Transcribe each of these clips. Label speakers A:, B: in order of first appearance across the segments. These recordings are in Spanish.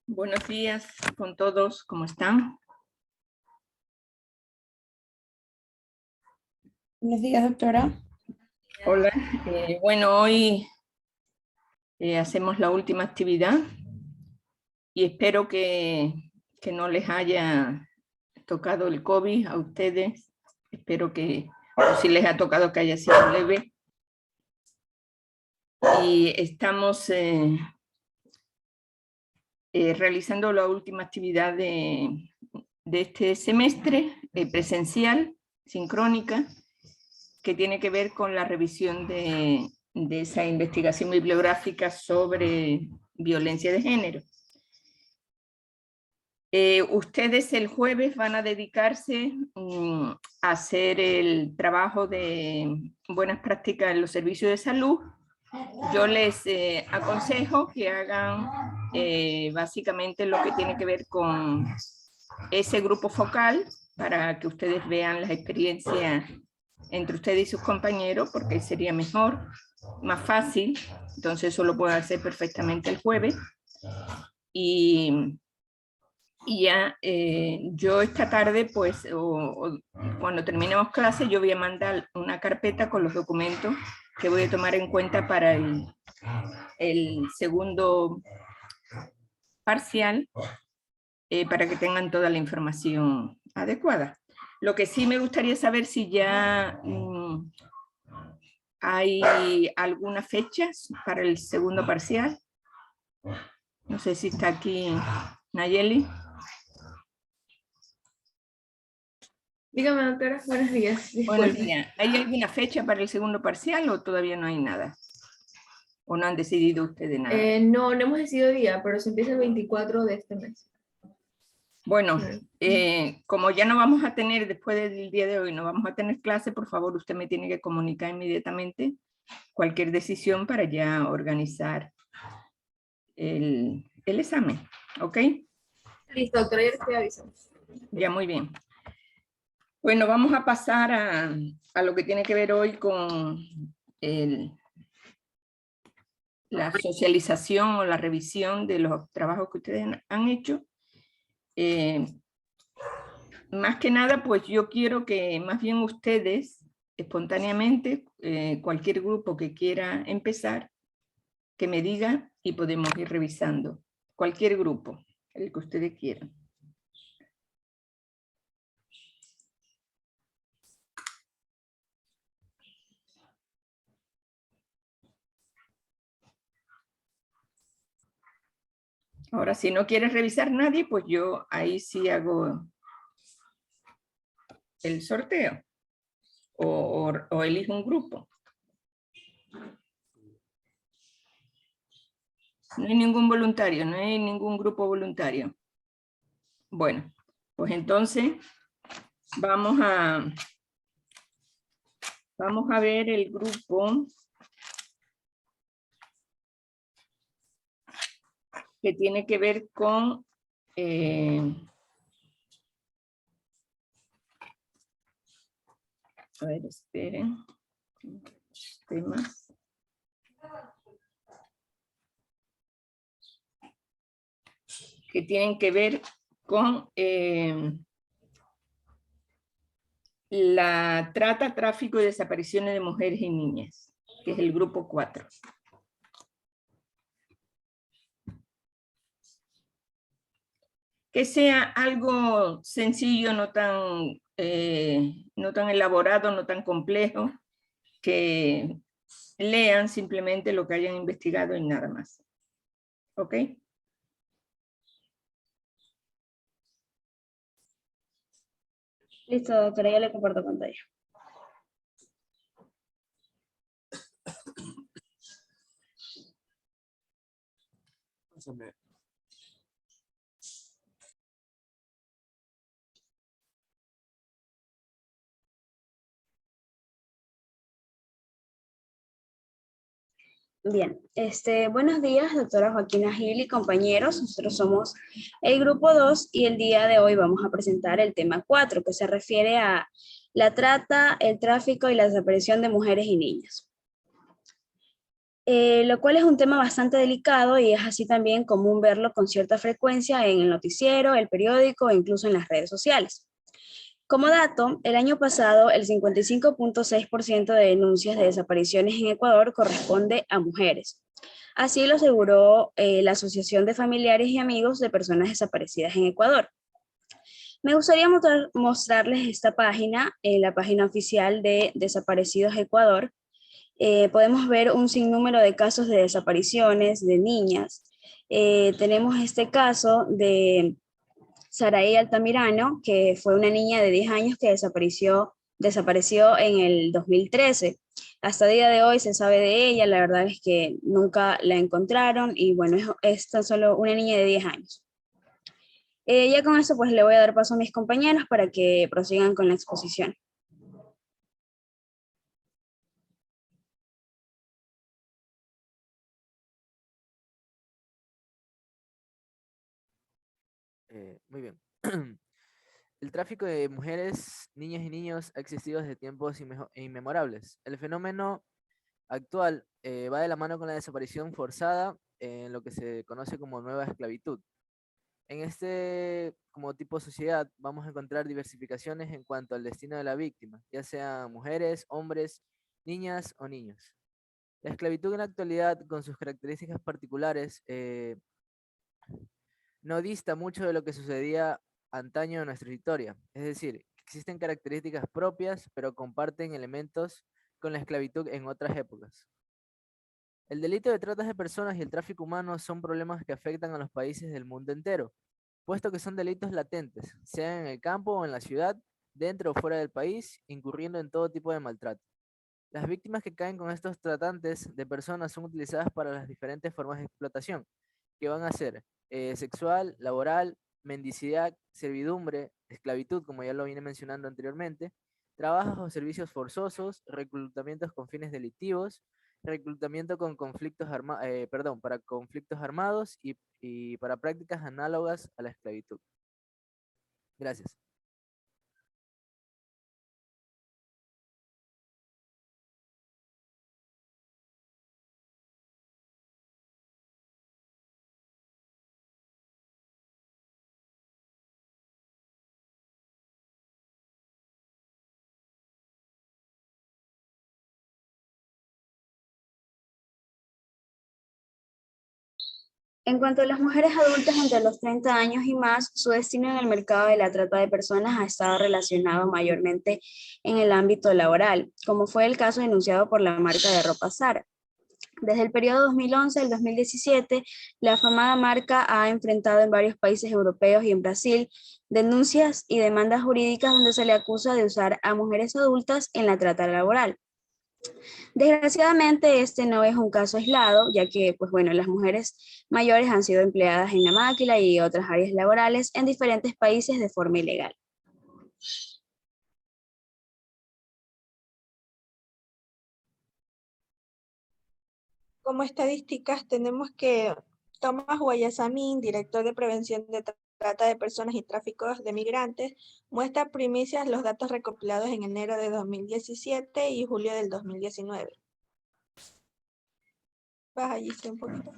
A: Buenos días con todos, ¿cómo están?
B: Buenos días, doctora.
A: Hola, bueno, hoy hacemos la última actividad y espero que no les haya tocado el COVID a ustedes. Espero que, o si les ha tocado, que haya sido leve. Y estamos realizando la última actividad de este semestre, presencial, sincrónica, que tiene que ver con la revisión de esa investigación bibliográfica sobre violencia de género. Ustedes el jueves van a dedicarse a hacer el trabajo de buenas prácticas en los servicios de salud. Yo les aconsejo que hagan básicamente lo que tiene que ver con ese grupo focal para que ustedes vean las experiencias entre ustedes y sus compañeros, porque sería mejor, más fácil. Entonces eso lo pueden hacer perfectamente el jueves. Y ya yo esta tarde, pues, cuando terminemos clase, yo voy a mandar una carpeta con los documentos que voy a tomar en cuenta para el segundo parcial, para que tengan toda la información adecuada. Lo que sí me gustaría saber si ya hay algunas fechas para el segundo parcial. No sé si está aquí Nayeli.
C: Dígame, doctora, buenos días.
A: Buenos días. ¿Hay alguna fecha para el segundo parcial o todavía no hay nada? ¿O no han decidido ustedes nada?
C: No hemos decidido día, pero se empieza el 24 de este mes.
A: Bueno, como ya no vamos a tener, después del día de hoy, no vamos a tener clase, por favor, usted me tiene que comunicar inmediatamente cualquier decisión para ya organizar el examen, ¿ok?
C: Listo, doctora, ya le estoy avisando.
A: Ya, muy bien. Bueno, vamos a pasar a lo que tiene que ver hoy con la socialización o la revisión de los trabajos que ustedes han hecho. Más que nada, pues yo quiero que más bien ustedes, espontáneamente, cualquier grupo que quiera empezar, que me diga y podemos ir revisando. Cualquier grupo, el que ustedes quieran. Ahora, si no quiere revisar nadie, pues yo ahí sí hago el sorteo o elijo un grupo. No hay ningún voluntario, no hay ningún grupo voluntario. Bueno, pues entonces vamos a ver el grupo que tiene que ver con a ver, esperen. Temas. Que tienen que ver con la trata, tráfico y desapariciones de mujeres y niñas, que es el grupo 4. Que sea algo sencillo, no tan elaborado, no tan complejo, que lean simplemente lo que hayan investigado y nada más. ¿Ok?
B: Listo, doctora, ya le comparto pantalla. Bien, buenos días, doctora Joaquina Gil y compañeros. Nosotros somos el grupo 2 y el día de hoy vamos a presentar el tema 4, que se refiere a la trata, el tráfico y la desaparición de mujeres y niñas. lo cual es un tema bastante delicado y es así también común verlo con cierta frecuencia en el noticiero, el periódico e incluso en las redes sociales. Como dato, el año pasado el 55.6% de denuncias de desapariciones en Ecuador corresponde a mujeres. Así lo aseguró la Asociación de Familiares y Amigos de Personas Desaparecidas en Ecuador. Me gustaría mostrarles esta página, la página oficial de Desaparecidos Ecuador. Podemos ver un sinnúmero de casos de desapariciones de niñas. Tenemos este caso de Saraí Altamirano, que fue una niña de 10 años que desapareció en el 2013. Hasta el día de hoy se sabe de ella, la verdad es que nunca la encontraron y bueno, es tan solo una niña de 10 años. Ya con eso pues le voy a dar paso a mis compañeros para que prosigan con la exposición.
D: Muy bien. El tráfico de mujeres, niñas y niños ha existido desde tiempos inmemorables. El fenómeno actual va de la mano con la desaparición forzada en lo que se conoce como nueva esclavitud. En este como tipo de sociedad vamos a encontrar diversificaciones en cuanto al destino de la víctima, ya sean mujeres, hombres, niñas o niños. La esclavitud en la actualidad, con sus características particulares, no dista mucho de lo que sucedía antaño en nuestra historia. Es decir, existen características propias, pero comparten elementos con la esclavitud en otras épocas. El delito de trata de personas y el tráfico humano son problemas que afectan a los países del mundo entero, puesto que son delitos latentes, sea en el campo o en la ciudad, dentro o fuera del país, incurriendo en todo tipo de maltrato. Las víctimas que caen con estos tratantes de personas son utilizadas para las diferentes formas de explotación, que van a ser sexual, laboral, mendicidad, servidumbre, esclavitud, como ya lo vine mencionando anteriormente, trabajos o servicios forzosos, reclutamientos con fines delictivos, reclutamiento con para conflictos armados y para prácticas análogas a la esclavitud. Gracias.
B: En cuanto a las mujeres adultas entre los 30 años y más, su destino en el mercado de la trata de personas ha estado relacionado mayormente en el ámbito laboral, como fue el caso denunciado por la marca de ropa Zara. Desde el periodo 2011 al 2017, la afamada marca ha enfrentado en varios países europeos y en Brasil denuncias y demandas jurídicas donde se le acusa de usar a mujeres adultas en la trata laboral. Desgraciadamente, este no es un caso aislado, ya que, pues bueno, las mujeres mayores han sido empleadas en la máquina y otras áreas laborales en diferentes países de forma ilegal.
E: Como estadísticas tenemos que Tomás Guayasamín, director de Prevención de Trata de Personas y Tráficos de Migrantes, muestra primicias los datos recopilados en enero de 2017 y julio del 2019. Baja allí un poquito.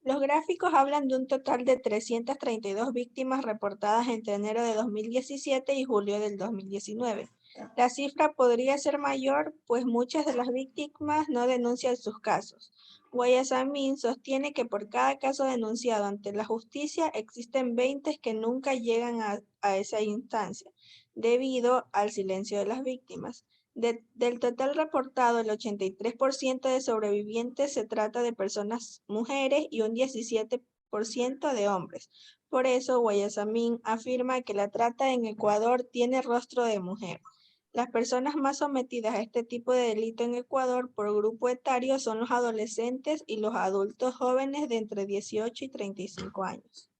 E: Los gráficos hablan de un total de 332 víctimas reportadas entre enero de 2017 y julio del 2019. La cifra podría ser mayor, pues muchas de las víctimas no denuncian sus casos. Guayasamín sostiene que por cada caso denunciado ante la justicia existen 20 que nunca llegan a esa instancia, debido al silencio de las víctimas. Del total reportado, el 83% de sobrevivientes se trata de personas mujeres y un 17% de hombres. Por eso, Guayasamín afirma que la trata en Ecuador tiene rostro de mujer. Las personas más sometidas a este tipo de delito en Ecuador por grupo etario son los adolescentes y los adultos jóvenes de entre 18 y 35 años.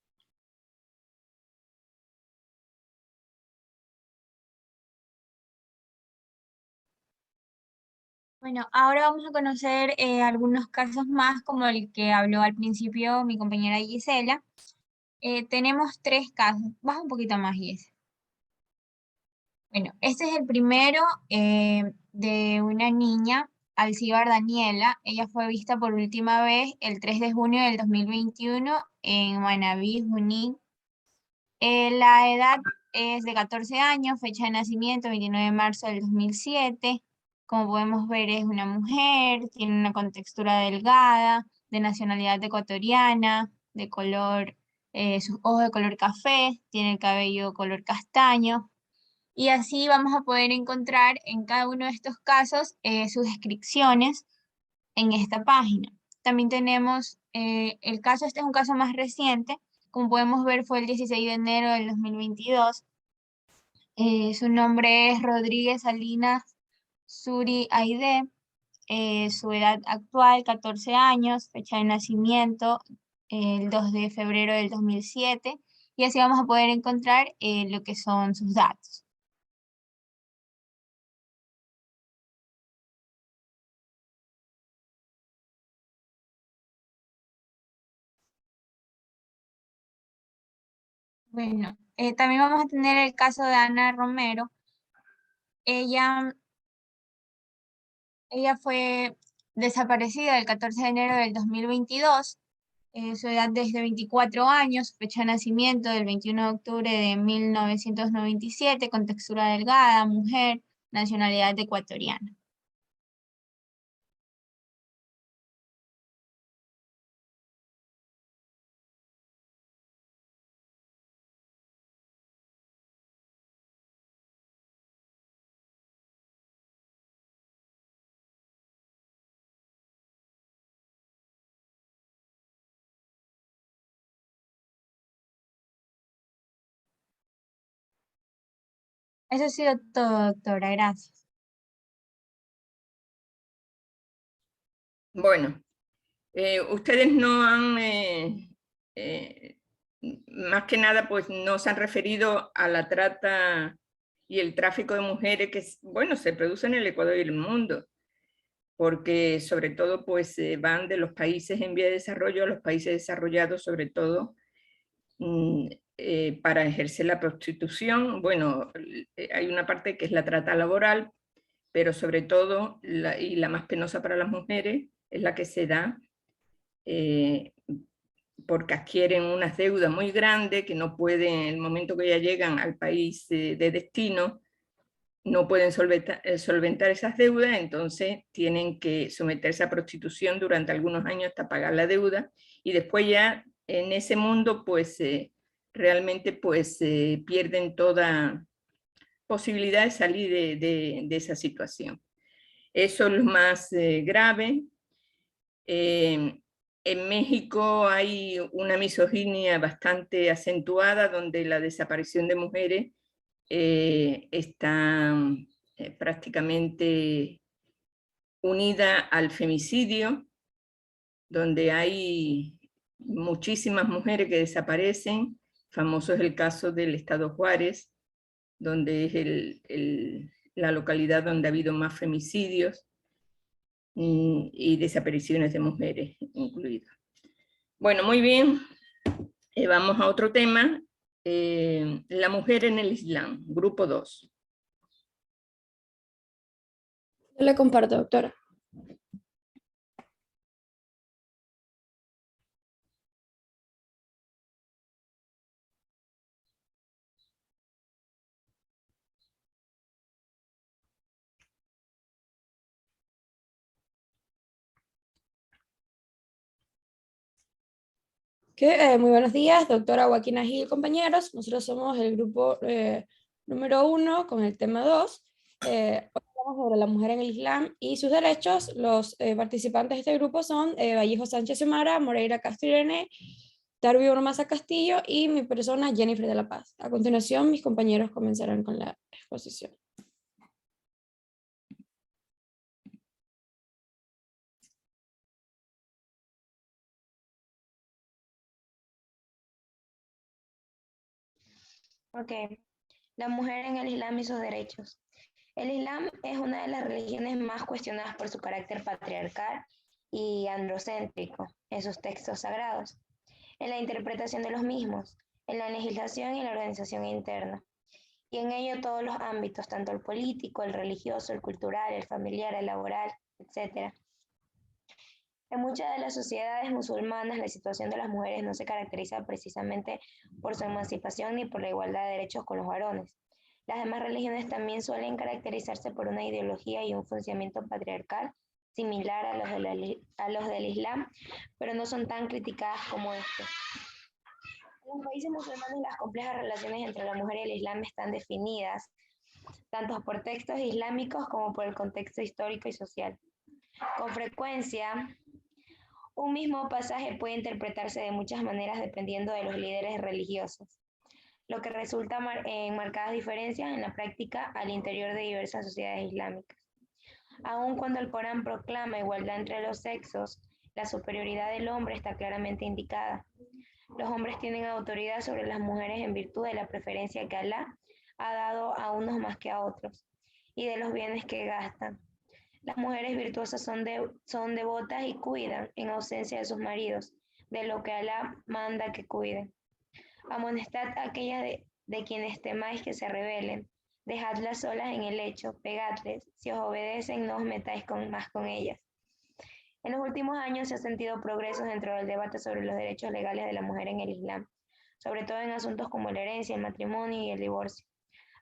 F: Bueno, ahora vamos a conocer algunos casos más, como el que habló al principio mi compañera Gisela. Tenemos 3 casos. Baja un poquito más, Gis. Bueno, este es el primero de una niña, Alcibar Daniela. Ella fue vista por última vez el 3 de junio del 2021 en Manabí, Junín. La edad es de 14 años, fecha de nacimiento 29 de marzo del 2007. Como podemos ver, es una mujer, tiene una contextura delgada, de nacionalidad ecuatoriana, de color, sus ojos de color café, tiene el cabello color castaño. Y así vamos a poder encontrar en cada uno de estos casos sus descripciones en esta página. También tenemos el caso, este es un caso más reciente, como podemos ver fue el 16 de enero del 2022. Su nombre es Rodríguez Salinas Suri Aide, su edad actual 14 años, fecha de nacimiento el 2 de febrero del 2007, y así vamos a poder encontrar lo que son sus datos. Bueno, también vamos a tener el caso de Ana Romero. Ella fue desaparecida el 14 de enero del 2022. Su edad desde 24 años, fecha de nacimiento del 21 de octubre de 1997, con textura delgada, mujer, nacionalidad ecuatoriana. Eso ha sido todo, doctora. Gracias.
A: Bueno, ustedes no han, más que nada, pues no se han referido a la trata y el tráfico de mujeres que, bueno, se produce en el Ecuador y el mundo, porque sobre todo pues van de los países en vía de desarrollo a los países desarrollados, sobre todo para ejercer la prostitución. Bueno, hay una parte que es la trata laboral, pero sobre todo, y la más penosa para las mujeres, es la que se da porque adquieren unas deudas muy grandes que no pueden, en el momento que ya llegan al país de destino, no pueden solventar esas deudas, entonces tienen que someterse a prostitución durante algunos años hasta pagar la deuda, y después ya en ese mundo pues realmente pues pierden toda posibilidad de salir de esa situación. Eso es lo más grave. En México hay una misoginia bastante acentuada, donde la desaparición de mujeres está prácticamente unida al femicidio, donde hay muchísimas mujeres que desaparecen. Famoso es el caso del estado Juárez, donde es la localidad donde ha habido más femicidios y desapariciones de mujeres incluidas. Bueno, muy bien. Vamos a otro tema. La mujer en el Islam, grupo 2.
G: Yo le comparto, doctora. Muy buenos días, doctora Joaquina Gil, compañeros. Nosotros somos el grupo número 1 con el tema 2. Hoy hablamos sobre la mujer en el Islam y sus derechos. Los participantes de este grupo son Vallejo Sánchez Semara, Moreira Castro Irene, Darby Ormaza Castillo y mi persona Jennifer de la Paz. A continuación, mis compañeros comenzarán con la exposición.
H: Ok, la mujer en el Islam y sus derechos. El Islam es una de las religiones más cuestionadas por su carácter patriarcal y androcéntrico en sus textos sagrados, en la interpretación de los mismos, en la legislación y la organización interna. y en ello todos los ámbitos, tanto el político, el religioso, el cultural, el familiar, el laboral, etc. En muchas de las sociedades musulmanas, la situación de las mujeres no se caracteriza precisamente por su emancipación ni por la igualdad de derechos con los varones. Las demás religiones también suelen caracterizarse por una ideología y un funcionamiento patriarcal similar a los del Islam, pero no son tan criticadas como este. En los países musulmanes las complejas relaciones entre la mujer y el Islam están definidas tanto por textos islámicos como por el contexto histórico y social. Con frecuencia, un mismo pasaje puede interpretarse de muchas maneras dependiendo de los líderes religiosos, lo que resulta en marcadas diferencias en la práctica al interior de diversas sociedades islámicas. Aun cuando el Corán proclama igualdad entre los sexos, la superioridad del hombre está claramente indicada. Los hombres tienen autoridad sobre las mujeres en virtud de la preferencia que Alá ha dado a unos más que a otros y de los bienes que gastan. Las mujeres virtuosas son devotas y cuidan, en ausencia de sus maridos, de lo que Alá manda que cuiden. Amonestad a aquellas de quienes temáis que se rebelen. Dejadlas solas en el lecho, pegadles. Si os obedecen, no os metáis más con ellas. En los últimos años se han sentido progresos dentro del debate sobre los derechos legales de la mujer en el Islam, sobre todo en asuntos como la herencia, el matrimonio y el divorcio,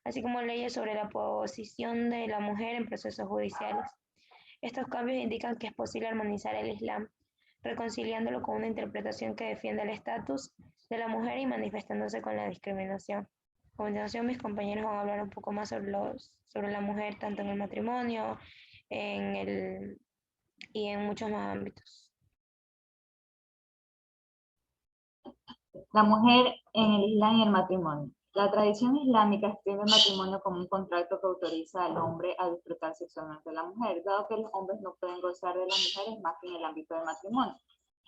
H: así como leyes sobre la posición de la mujer en procesos judiciales. Estos cambios indican que es posible armonizar el Islam, reconciliándolo con una interpretación que defienda el estatus de la mujer y manifestándose con la discriminación. A continuación, mis compañeros van a hablar un poco más sobre la mujer, tanto en el matrimonio y en muchos más ámbitos.
I: La mujer en el Islam y el matrimonio. La tradición islámica escribe el matrimonio como un contrato que autoriza al hombre a disfrutar sexualmente de la mujer, dado que los hombres no pueden gozar de las mujeres más que en el ámbito del matrimonio.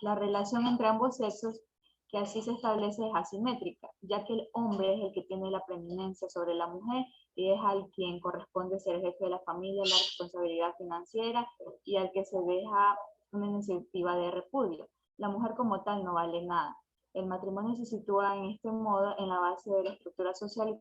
I: La relación entre ambos sexos que así se establece es asimétrica, ya que el hombre es el que tiene la preeminencia sobre la mujer y es al quien corresponde ser jefe de la familia, la responsabilidad financiera y al que se deja una iniciativa de repudio. La mujer como tal no vale nada. El matrimonio se sitúa en este modo en la base de la estructura social y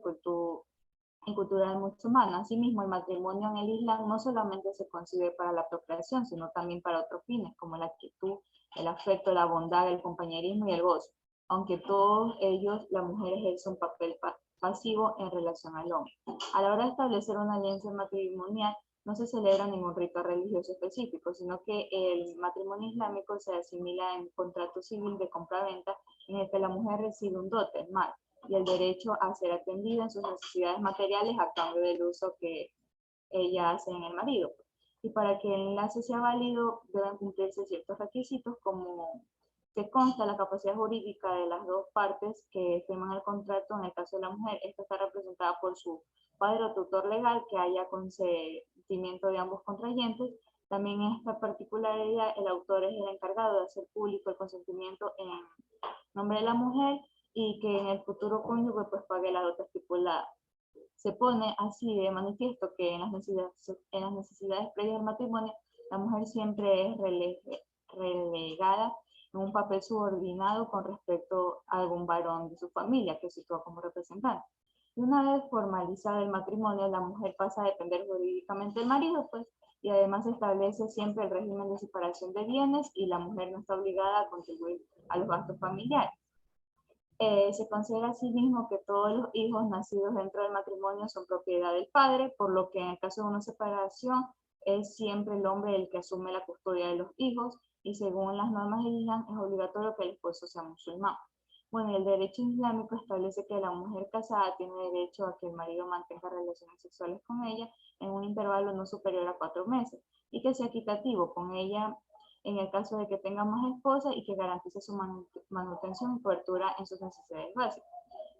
I: cultural musulmana. Asimismo, el matrimonio en el Islam no solamente se concibe para la procreación, sino también para otros fines, como la quietud, el afecto, la bondad, el compañerismo y el gozo. Aunque todos ellos, la mujer ejerce un papel pasivo en relación al hombre. A la hora de establecer una alianza matrimonial, no se celebra ningún rito religioso específico, sino que el matrimonio islámico se asimila en contrato civil de compra-venta en el que la mujer recibe un dote, el mal, y el derecho a ser atendida en sus necesidades materiales a cambio del uso que ella hace en el marido. Y para que el enlace sea válido deben cumplirse ciertos requisitos como que consta la capacidad jurídica de las dos partes que firman el contrato. En el caso de la mujer, esta está representada por su padre o tutor legal que haya consentimiento de ambos contrayentes. También en esta particularidad el autor es el encargado de hacer público el consentimiento en nombre de la mujer y que en el futuro cónyuge pues pague la dote estipulada. Se pone así de manifiesto que en las necesidades previas al matrimonio la mujer siempre es relegada en un papel subordinado con respecto a algún varón de su familia que sitúa como representante. Y una vez formalizado el matrimonio, la mujer pasa a depender jurídicamente del marido, pues, y además se establece siempre el régimen de separación de bienes y la mujer no está obligada a contribuir a los gastos familiares. Se considera asimismo que todos los hijos nacidos dentro del matrimonio son propiedad del padre, por lo que en el caso de una separación es siempre el hombre el que asume la custodia de los hijos y según las normas del Islam es obligatorio que el esposo sea musulmán. Bueno, el derecho islámico establece que la mujer casada tiene derecho a que el marido mantenga relaciones sexuales con ella en un intervalo no superior a 4 meses y que sea equitativo con ella en el caso de que tenga más esposas y que garantice su manutención y cobertura en sus necesidades básicas.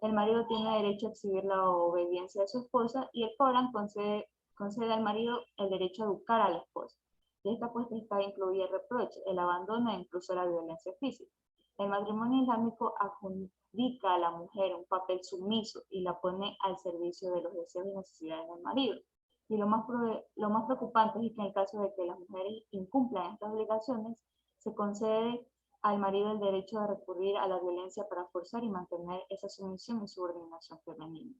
I: El marido tiene derecho a exhibir la obediencia de su esposa y el Corán concede al marido el derecho a educar a la esposa. Y esta potestad incluye el reproche, el abandono e incluso la violencia física. El matrimonio islámico adjudica a la mujer un papel sumiso y la pone al servicio de los deseos y necesidades del marido. Y lo más preocupante es que en el caso de que las mujeres incumplan estas obligaciones, se concede al marido el derecho de recurrir a la violencia para forzar y mantener esa sumisión y subordinación femenina.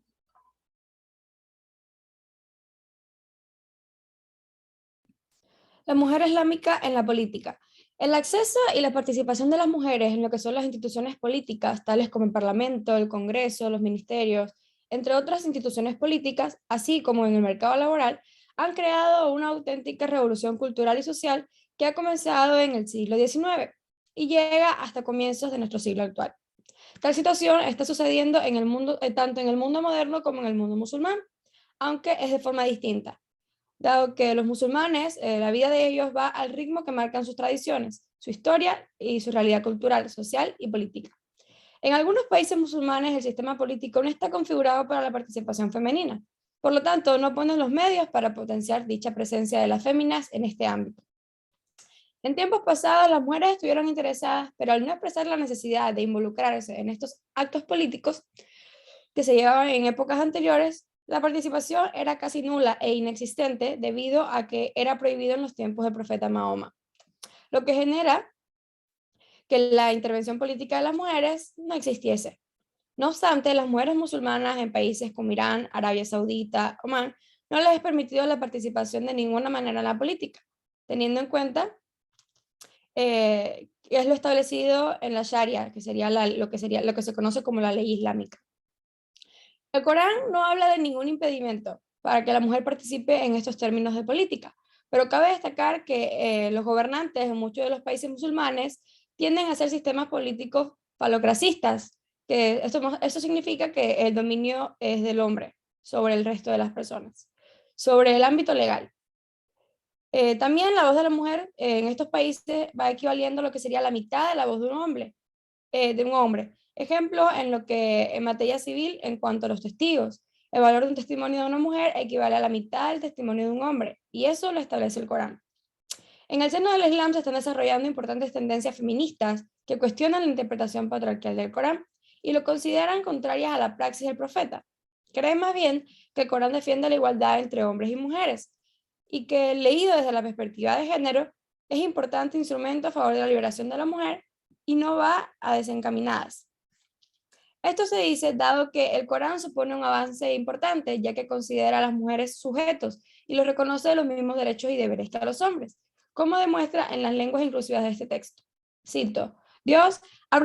G: la mujer islámica en la política. El acceso y la participación de las mujeres en lo que son las instituciones políticas, tales como el Parlamento, el Congreso, los ministerios, entre otras instituciones políticas, así como en el mercado laboral, han creado una auténtica revolución cultural y social que ha comenzado en el siglo XIX y llega hasta comienzos de nuestro siglo actual. Tal situación está sucediendo en el mundo, tanto en el mundo moderno como en el mundo musulmán, aunque es de forma distinta, dado que los musulmanes, la vida de ellos va al ritmo que marcan sus tradiciones, su historia y su realidad cultural, social y política. En algunos países musulmanes el sistema político no está configurado para la participación femenina, por lo tanto no ponen los medios para potenciar dicha presencia de las féminas en este ámbito. En tiempos pasados las mujeres estuvieron interesadas, pero al no expresar la necesidad de involucrarse en estos actos políticos que se llevaban en épocas anteriores, la participación era casi nula e inexistente debido a que era prohibido en los tiempos del profeta Mahoma, lo que genera que la intervención política de las mujeres no existiese. No obstante, las mujeres musulmanas en países como Irán, Arabia Saudita, Omán, no les es permitido la participación de ninguna manera en la política, teniendo en cuenta que es lo establecido en la Sharia, que sería lo que se conoce como la ley islámica. El Corán no habla de ningún impedimento para que la mujer participe en estos términos de política, pero cabe destacar que los gobernantes en muchos de los países musulmanes tienden a ser sistemas políticos falocracistas, que esto significa que el dominio es del hombre sobre el resto de las personas. Sobre el ámbito legal, también la voz de la mujer en estos países va equivaliendo a lo que sería la mitad de la voz de un hombre. Ejemplo, en materia civil, en cuanto a los testigos, el valor de un testimonio de una mujer equivale a la mitad del testimonio de un hombre, y eso lo establece el Corán. En el seno del Islam se están desarrollando importantes tendencias feministas que cuestionan la interpretación patriarcal del Corán y lo consideran contrarias a la praxis del profeta. Creen más bien que el Corán defiende la igualdad entre hombres y mujeres, y que leído desde la perspectiva de género es importante instrumento a favor de la liberación de la mujer y no va a desencaminadas. Esto se dice dado que el Corán supone un avance importante, ya que considera a las mujeres sujetos y los reconoce de los mismos derechos y deberes que a los hombres, como demuestra en las lenguas inclusivas de este texto. Cito: Dios ha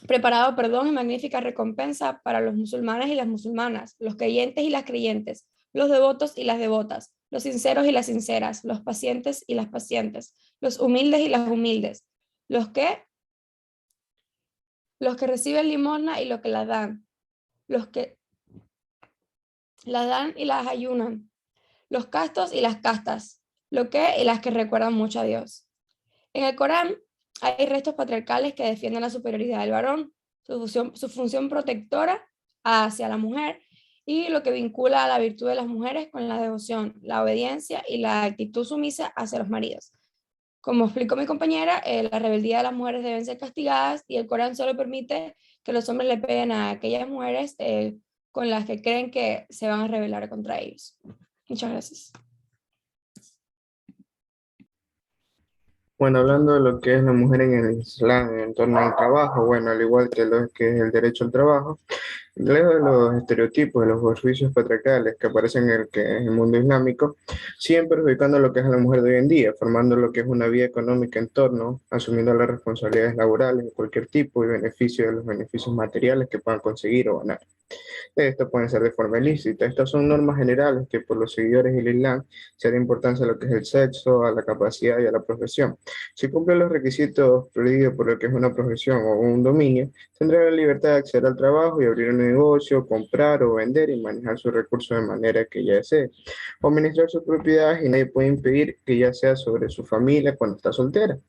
G: preparado y magnífica recompensa para los musulmanes y las musulmanas, los creyentes y las creyentes, los devotos y las devotas, los sinceros y las sinceras, los pacientes y las pacientes, los humildes y las humildes, los que reciben limosna y los que la dan, los que la dan y las ayunan, los castos y las castas, y las que recuerdan mucho a Dios. En el Corán hay restos patriarcales que defienden la superioridad del varón, su función protectora hacia la mujer y lo que vincula a la virtud de las mujeres con la devoción, la obediencia y la actitud sumisa hacia los maridos. Como explicó mi compañera, la rebeldía de las mujeres deben ser castigadas y el Corán solo permite que los hombres le peguen a aquellas mujeres con las que creen que se van a rebelar contra ellos. Muchas gracias.
J: Bueno, hablando de lo que es la mujer en el Islam en torno al trabajo, bueno, al igual que lo que es el derecho al trabajo, lejos de los estereotipos, de los juicios patriarcales que aparecen en el, que es el mundo islámico, siguen perjudicando lo que es a la mujer de hoy en día, formando lo que es una vida económica en torno, asumiendo las responsabilidades laborales de cualquier tipo y beneficio de los beneficios materiales que puedan conseguir o ganar. Esto puede ser de forma ilícita. Estas son normas generales que por los seguidores del Islam se da importancia a lo que es el sexo, a la capacidad y a la profesión. Si cumple los requisitos pedidos por lo que es una profesión o un dominio, tendrá la libertad de acceder al trabajo y abrir un negocio, comprar o vender y manejar sus recursos de manera que ella desee, o administrar sus propiedades y nadie puede impedir que ella sea sobre su familia cuando está soltera.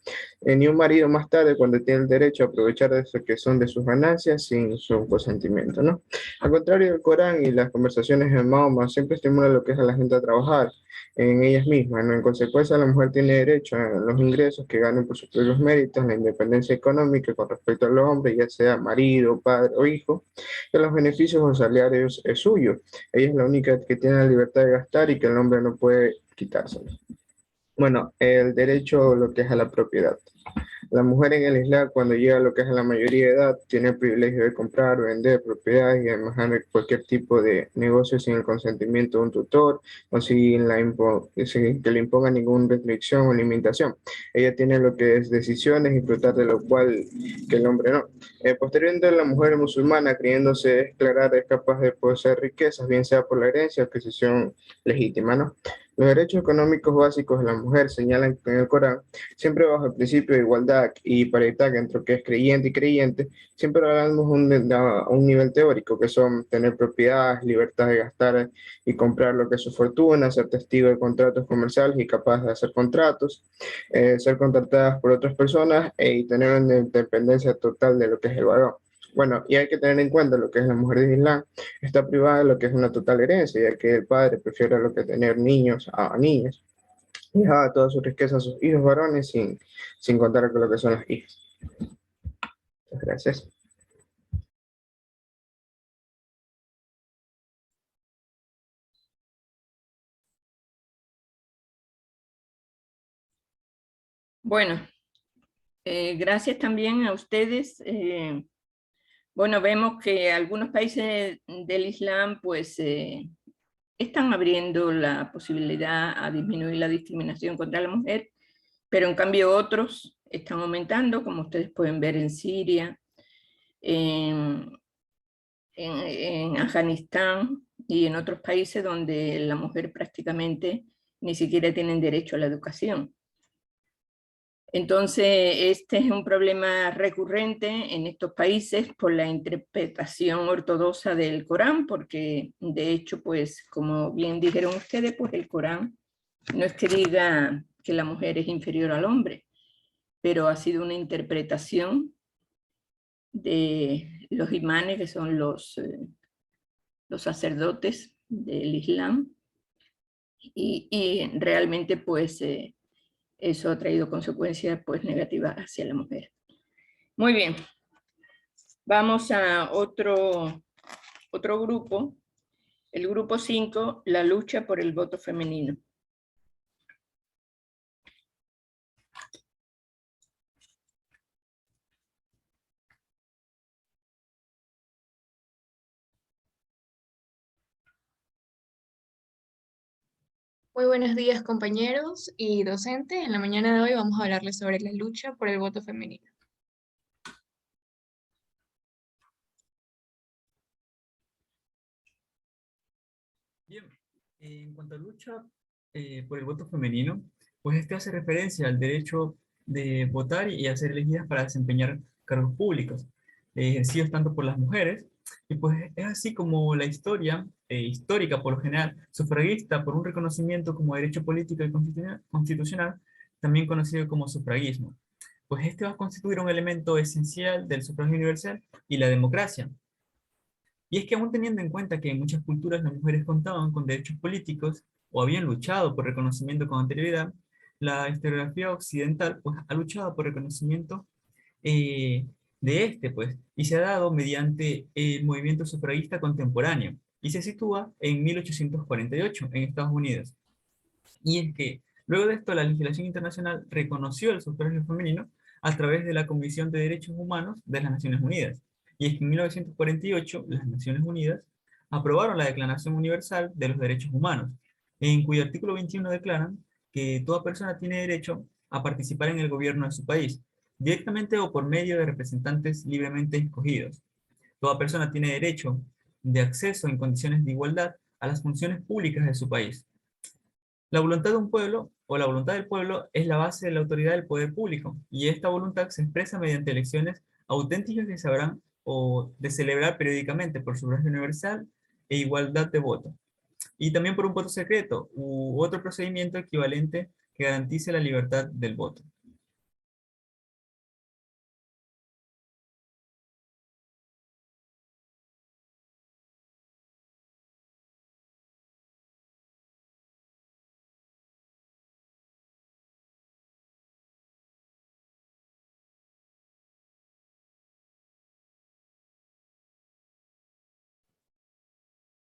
J: Ni un marido más tarde cuando tiene el derecho a aprovechar de eso que son de sus ganancias sin su consentimiento, ¿no? Al contrario, el Corán y las conversaciones de Mahoma siempre estimulan lo que es a la gente a trabajar en ellas mismas, ¿no? En consecuencia, la mujer tiene derecho a los ingresos que ganen por sus propios méritos, la independencia económica con respecto a los hombres, ya sea marido, padre o hijo, que los beneficios o salarios es suyo. Ella es la única que tiene la libertad de gastar y que el hombre no puede quitárselo. Bueno, el derecho lo que es a la propiedad. La mujer en el Islam, cuando llega a lo que es la mayoría de edad, tiene el privilegio de comprar, vender propiedades y manejar cualquier tipo de negocio sin el consentimiento de un tutor o sin que le imponga ninguna restricción o limitación. Ella tiene lo que es decisiones y disfrutar de lo cual que el hombre no. Posteriormente, la mujer musulmana, creyéndose declarar, es capaz de poseer riquezas, bien sea por la herencia o adquisición legítima, ¿no? Los derechos económicos básicos de la mujer señalan en el Corán, siempre bajo el principio de igualdad y paridad entre lo que es creyente y creyente, siempre hablamos a un nivel teórico, que son tener propiedades, libertad de gastar y comprar lo que es su fortuna, ser testigo de contratos comerciales y capaz de hacer contratos, ser contratadas por otras personas y tener una independencia total de lo que es el varón. Bueno, y hay que tener en cuenta lo que es la mujer de Islam, está privada de lo que es una total herencia, ya que el padre prefiere lo que tener niños a niñas, y dejaba toda su riqueza a sus hijos varones sin contar con lo que son las hijas. Muchas gracias.
A: Bueno, gracias también a ustedes. Bueno, vemos que algunos países del Islam pues están abriendo la posibilidad a disminuir la discriminación contra la mujer, pero en cambio otros están aumentando, como ustedes pueden ver en Siria, en, en Afganistán y en otros países donde la mujer prácticamente ni siquiera tiene derecho a la educación. Entonces, este es un problema recurrente en estos países por la interpretación ortodoxa del Corán, porque de hecho, pues, como bien dijeron ustedes, pues el Corán no es que diga que la mujer es inferior al hombre, pero ha sido una interpretación de los imanes, que son los sacerdotes del Islam, y realmente, pues, eso ha traído consecuencias pues, negativas hacia la mujer. Muy bien, vamos a otro grupo, el grupo 5, la lucha por el voto femenino.
C: Muy buenos días, compañeros y docentes. En la mañana de hoy vamos a hablarles sobre la lucha por el voto femenino.
K: Bien, en cuanto a lucha por el voto femenino, pues este hace referencia al derecho de votar y a ser elegidas para desempeñar cargos públicos, ejercidos tanto por las mujeres, y pues es así como la historia histórica, por lo general, sufragista por un reconocimiento como derecho político y constitucional, también conocido como sufragismo. Pues este va a constituir un elemento esencial del sufragio universal y la democracia. Y es que aún teniendo en cuenta que en muchas culturas las mujeres contaban con derechos políticos o habían luchado por reconocimiento con anterioridad, la historiografía occidental pues, ha luchado por reconocimiento de este, pues, y se ha dado mediante el movimiento sufragista contemporáneo, y se sitúa en 1848 en Estados Unidos. Y es que luego de esto la legislación internacional reconoció el sufragio femenino a través de la Comisión de Derechos Humanos de las Naciones Unidas. Y es que en 1948 las Naciones Unidas aprobaron la Declaración Universal de los Derechos Humanos, en cuyo artículo 21 declaran que toda persona tiene derecho a participar en el gobierno de su país, directamente o por medio de representantes libremente escogidos. Toda persona tiene derecho de acceso en condiciones de igualdad a las funciones públicas de su país. La voluntad de un pueblo o la voluntad del pueblo es la base de la autoridad del poder público, y esta voluntad se expresa mediante elecciones auténticas que se habrán o de celebrar periódicamente por sufragio universal e igualdad de voto, y también por un voto secreto u otro procedimiento equivalente que garantice la libertad del voto.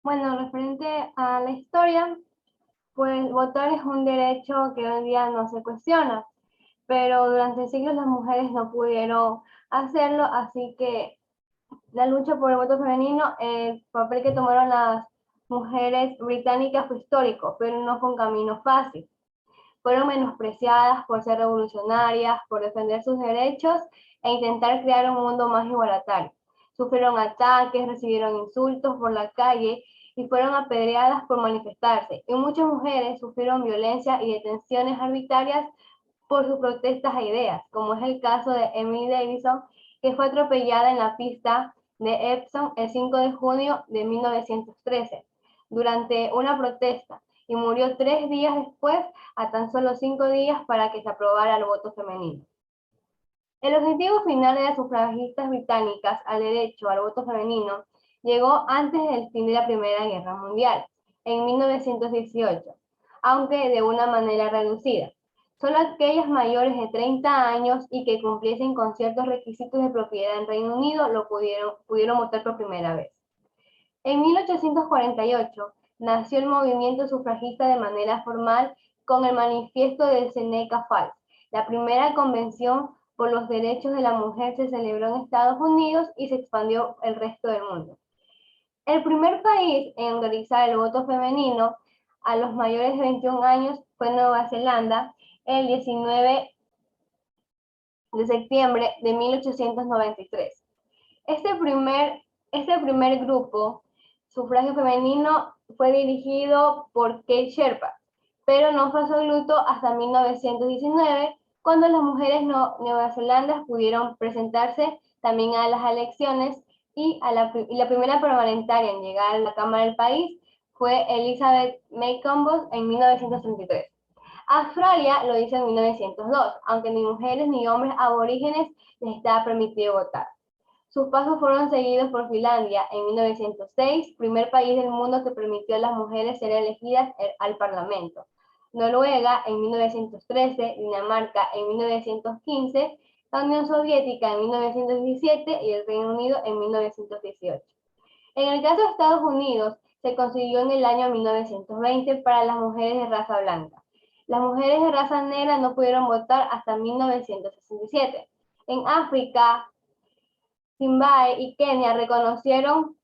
L: Bueno, referente a la historia, pues votar es un derecho que hoy en día no se cuestiona, pero durante siglos las mujeres no pudieron hacerlo, así que la lucha por el voto femenino, el papel que tomaron las mujeres británicas fue histórico, pero no fue un camino fácil. Fueron menospreciadas por ser revolucionarias, por defender sus derechos e intentar crear un mundo más igualitario. Sufrieron ataques, recibieron insultos por la calle y fueron apedreadas por manifestarse. Y muchas mujeres sufrieron violencia y detenciones arbitrarias por sus protestas a ideas, como es el caso de Emily Davison, que fue atropellada en la pista de Epsom el 5 de junio de 1913 durante una protesta y murió 3 días después, a tan solo 5 días para que se aprobara el voto femenino. El objetivo final de las sufragistas británicas al derecho al voto femenino llegó antes del fin de la Primera Guerra Mundial, en 1918, aunque de una manera reducida. Solo aquellas mayores de 30 años y que cumpliesen con ciertos requisitos de propiedad en Reino Unido lo pudieron votar por primera vez. En 1848 nació el movimiento sufragista de manera formal con el manifiesto de Seneca Falls. La primera convención por los derechos de la mujer se celebró en Estados Unidos y se expandió el resto del mundo. El primer país en autorizar el voto femenino a los mayores de 21 años fue Nueva Zelanda el 19 de septiembre de 1893. Este primer grupo sufragio femenino fue dirigido por Kate Sherpa, pero no fue absoluto hasta 1919, cuando las mujeres neozelandesas pudieron presentarse también a las elecciones y la primera parlamentaria en llegar a la Cámara del país fue Elizabeth Macomb en 1933. Australia lo hizo en 1902, aunque ni mujeres ni hombres aborígenes les estaba permitido votar. Sus pasos fueron seguidos por Finlandia en 1906, primer país del mundo que permitió a las mujeres ser elegidas al Parlamento. Noruega en 1913, Dinamarca en 1915, la Unión Soviética en 1917 y el Reino Unido en 1918. En el caso de Estados Unidos, se consiguió en el año 1920 para las mujeres de raza blanca. Las mujeres de raza negra no pudieron votar hasta 1967. En África, Zimbabue y Kenia reconocieron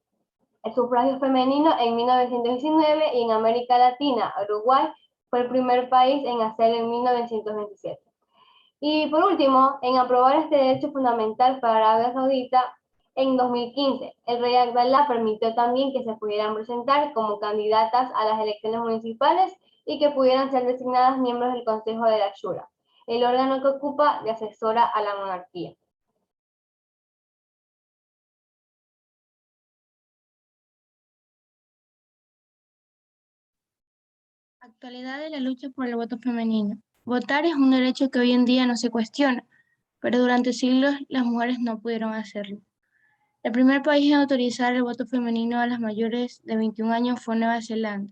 L: el sufragio femenino en 1919 y en América Latina, Uruguay fue el primer país en hacerlo en 1927. Y por último, en aprobar este derecho fundamental para Arabia Saudita en 2015, el rey Abdalá permitió también que se pudieran presentar como candidatas a las elecciones municipales y que pudieran ser designadas miembros del Consejo de la Shura, el órgano que ocupa de asesora a la monarquía.
M: Actualidad de la lucha por el voto femenino. Votar es un derecho que hoy en día no se cuestiona, pero durante siglos las mujeres no pudieron hacerlo. El primer país en autorizar el voto femenino a las mayores de 21 años fue Nueva Zelanda,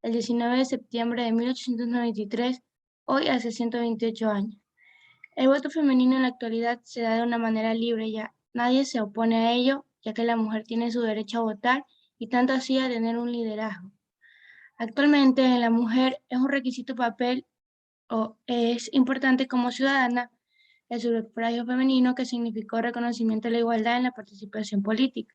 M: el 19 de septiembre de 1893, hoy hace 128 años. El voto femenino en la actualidad se da de una manera libre ya. Nadie se opone a ello, ya que la mujer tiene su derecho a votar y tanto así a tener un liderazgo. Actualmente la mujer es un requisito papel o es importante como ciudadana el sufragio femenino, que significó reconocimiento de la igualdad en la participación política.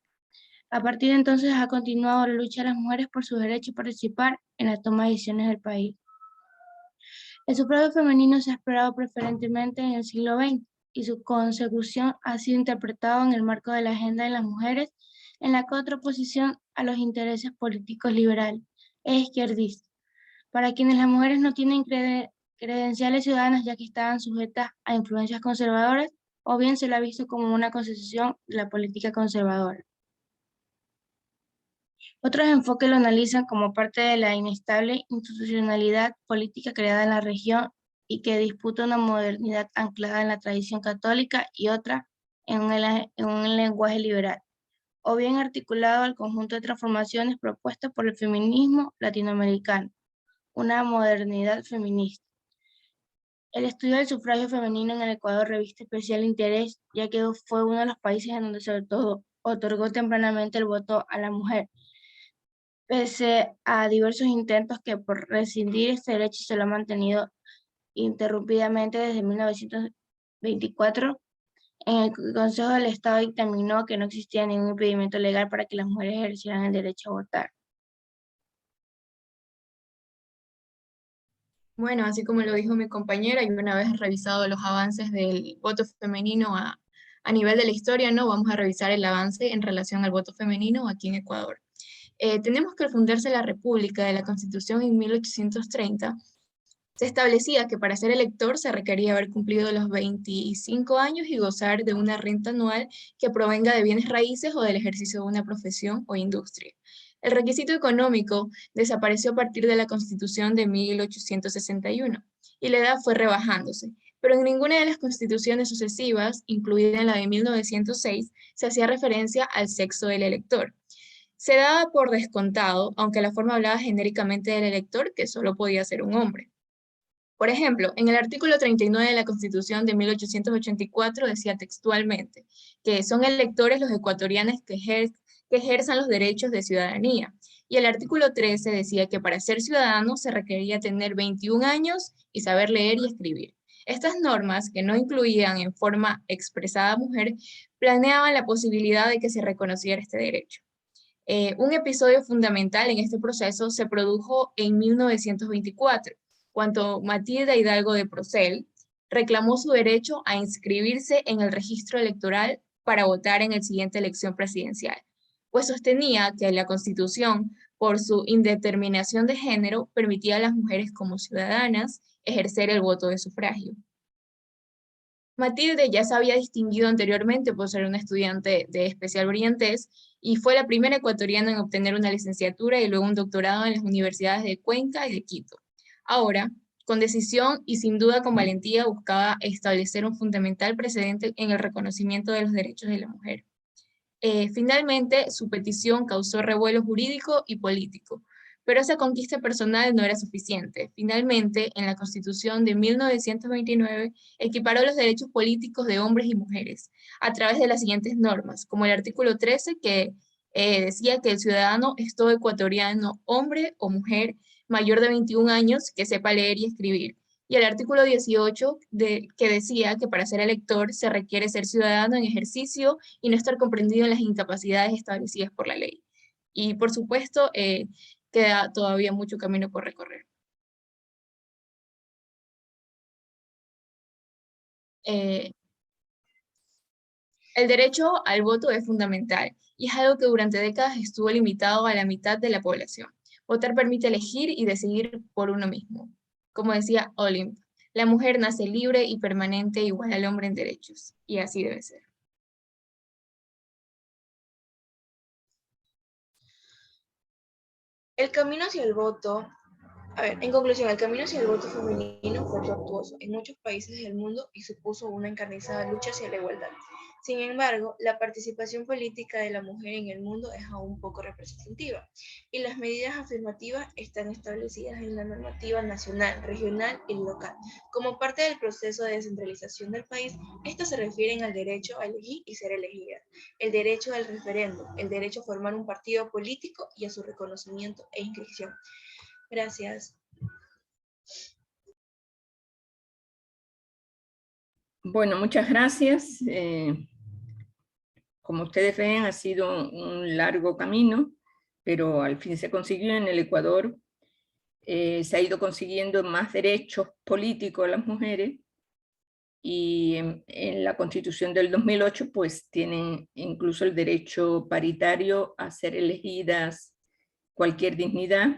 M: A partir de entonces ha continuado la lucha de las mujeres por su derecho a participar en la toma de decisiones del país. El sufragio femenino se ha explorado preferentemente en el siglo XX y su consecución ha sido interpretado en el marco de la agenda de las mujeres en la contraposición a los intereses políticos liberales e izquierdistas, para quienes las mujeres no tienen credenciales ciudadanas ya que estaban sujetas a influencias conservadoras, o bien se la ha visto como una concesión de la política conservadora. Otros enfoques lo analizan como parte de la inestable institucionalidad política creada en la región y que disputa una modernidad anclada en la tradición católica y otra en un lenguaje liberal, o bien articulado al conjunto de transformaciones propuestas por el feminismo latinoamericano, una modernidad feminista. El estudio del sufragio femenino en el Ecuador reviste especial interés, ya que fue uno de los países en donde sobre todo otorgó tempranamente el voto a la mujer, pese a diversos intentos que por rescindir este derecho se lo ha mantenido interrumpidamente desde 1924, en el que el Consejo del Estado dictaminó que no existía ningún impedimento legal para que las mujeres ejercieran el derecho a votar.
C: Bueno, así como lo dijo mi compañera, y una vez revisado los avances del voto femenino a nivel de la historia, ¿no? Vamos a revisar el avance en relación al voto femenino aquí en Ecuador. Tenemos que al fundarse la República de la Constitución en 1830, se establecía que para ser elector se requería haber cumplido los 25 años y gozar de una renta anual que provenga de bienes raíces o del ejercicio de una profesión o industria. El requisito económico desapareció a partir de la Constitución de 1861 y la edad fue rebajándose, pero en ninguna de las constituciones sucesivas, incluida en la de 1906, se hacía referencia al sexo del elector. Se daba por descontado, aunque la forma hablaba genéricamente del elector, que solo podía ser un hombre. Por ejemplo, en el artículo 39 de la Constitución de 1884 decía textualmente que son electores los ecuatorianos que ejerzan los derechos de ciudadanía. Y el artículo 13 decía que para ser ciudadano se requería tener 21 años y saber leer y escribir. Estas normas, que no incluían en forma expresada a mujer, planeaban la posibilidad de que se reconociera este derecho. Un episodio fundamental en este proceso se produjo en 1924, cuando Matilda Hidalgo de Procel reclamó su derecho a inscribirse en el registro electoral para votar en la siguiente elección presidencial, pues sostenía que la Constitución, por su indeterminación de género, permitía a las mujeres como ciudadanas ejercer el voto de sufragio. Matilde ya se había distinguido anteriormente por ser una estudiante de especial brillantez y fue la primera ecuatoriana en obtener una licenciatura y luego un doctorado en las universidades de Cuenca y de Quito. Ahora, con decisión y sin duda con valentía, buscaba establecer un fundamental precedente en el reconocimiento de los derechos de la mujer. Finalmente, su petición causó revuelo jurídico y político, pero esa conquista personal no era suficiente. Finalmente, en la Constitución de 1929, equiparó los derechos políticos de hombres y mujeres a través de las siguientes normas, como el artículo 13, que decía que el ciudadano es todo ecuatoriano, hombre o mujer, mayor de 21 años, que sepa leer y escribir. Y el artículo 18, que decía que para ser elector se requiere ser ciudadano en ejercicio y no estar comprendido en las incapacidades establecidas por la ley. Y por supuesto, queda todavía mucho camino por recorrer. El derecho al voto es fundamental y es algo que durante décadas estuvo limitado a la mitad de la población. Votar permite elegir y decidir por uno mismo. Como decía Olympe, la mujer nace libre y permanente igual al hombre en derechos, y así debe ser. El camino hacia el voto, en conclusión, el camino hacia el voto femenino fue tortuoso en muchos países del mundo y supuso una encarnizada lucha hacia la igualdad. Sin embargo, la participación política de la mujer en el mundo es aún poco representativa y las medidas afirmativas están establecidas en la normativa nacional, regional y local. Como parte del proceso de descentralización del país, estos se refieren al derecho a elegir y ser elegida, el derecho al referéndum, el derecho a formar un partido político y a su reconocimiento e inscripción. Gracias.
A: Bueno, muchas gracias. Como ustedes ven, ha sido un largo camino, pero al fin se consiguió en el Ecuador. Se ha ido consiguiendo más derechos políticos a las mujeres y en la Constitución del 2008 pues tienen incluso el derecho paritario a ser elegidas cualquier dignidad,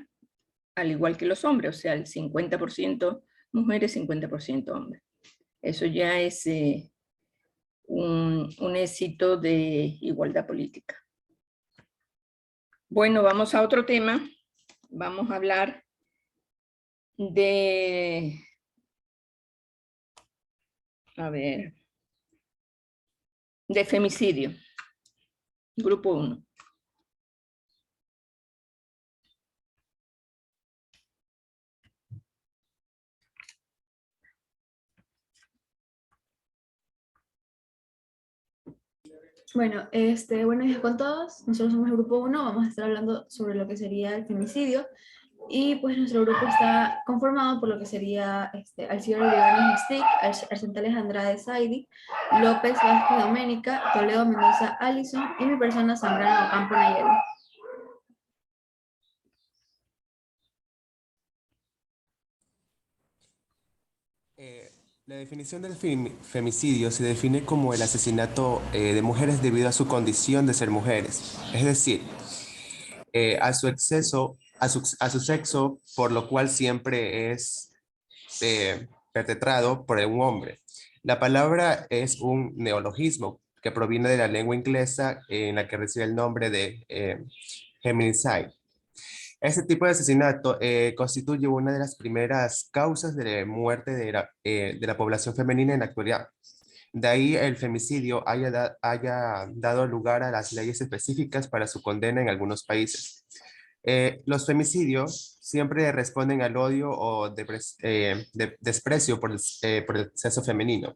A: al igual que los hombres, o sea, el 50% mujeres, 50% hombres. Eso ya es un éxito de igualdad política. Bueno, vamos a otro tema. Vamos a hablar de, de femicidio. Grupo 1.
N: Bueno, buenos días con todos. Nosotros somos el grupo 1, vamos a estar hablando sobre lo que sería el femicidio. Y pues nuestro grupo está conformado por lo que sería Alcibar Olivares Stick, Arcentales Andrade Saidi, López Vázquez Doménica, Toledo Mendoza Allison y mi persona Zambrano Ocampo Nayeli.
O: La definición del femicidio se define como el asesinato de mujeres debido a su condición de ser mujeres, es decir, a su exceso, a su sexo, por lo cual siempre es perpetrado por un hombre. La palabra es un neologismo que proviene de la lengua inglesa en la que recibe el nombre de feminicide. Este tipo de asesinato constituye una de las primeras causas de muerte de la población femenina en la actualidad. De ahí el femicidio haya dado lugar a las leyes específicas para su condena en algunos países. Los femicidios siempre responden al odio o desprecio por el sexo femenino,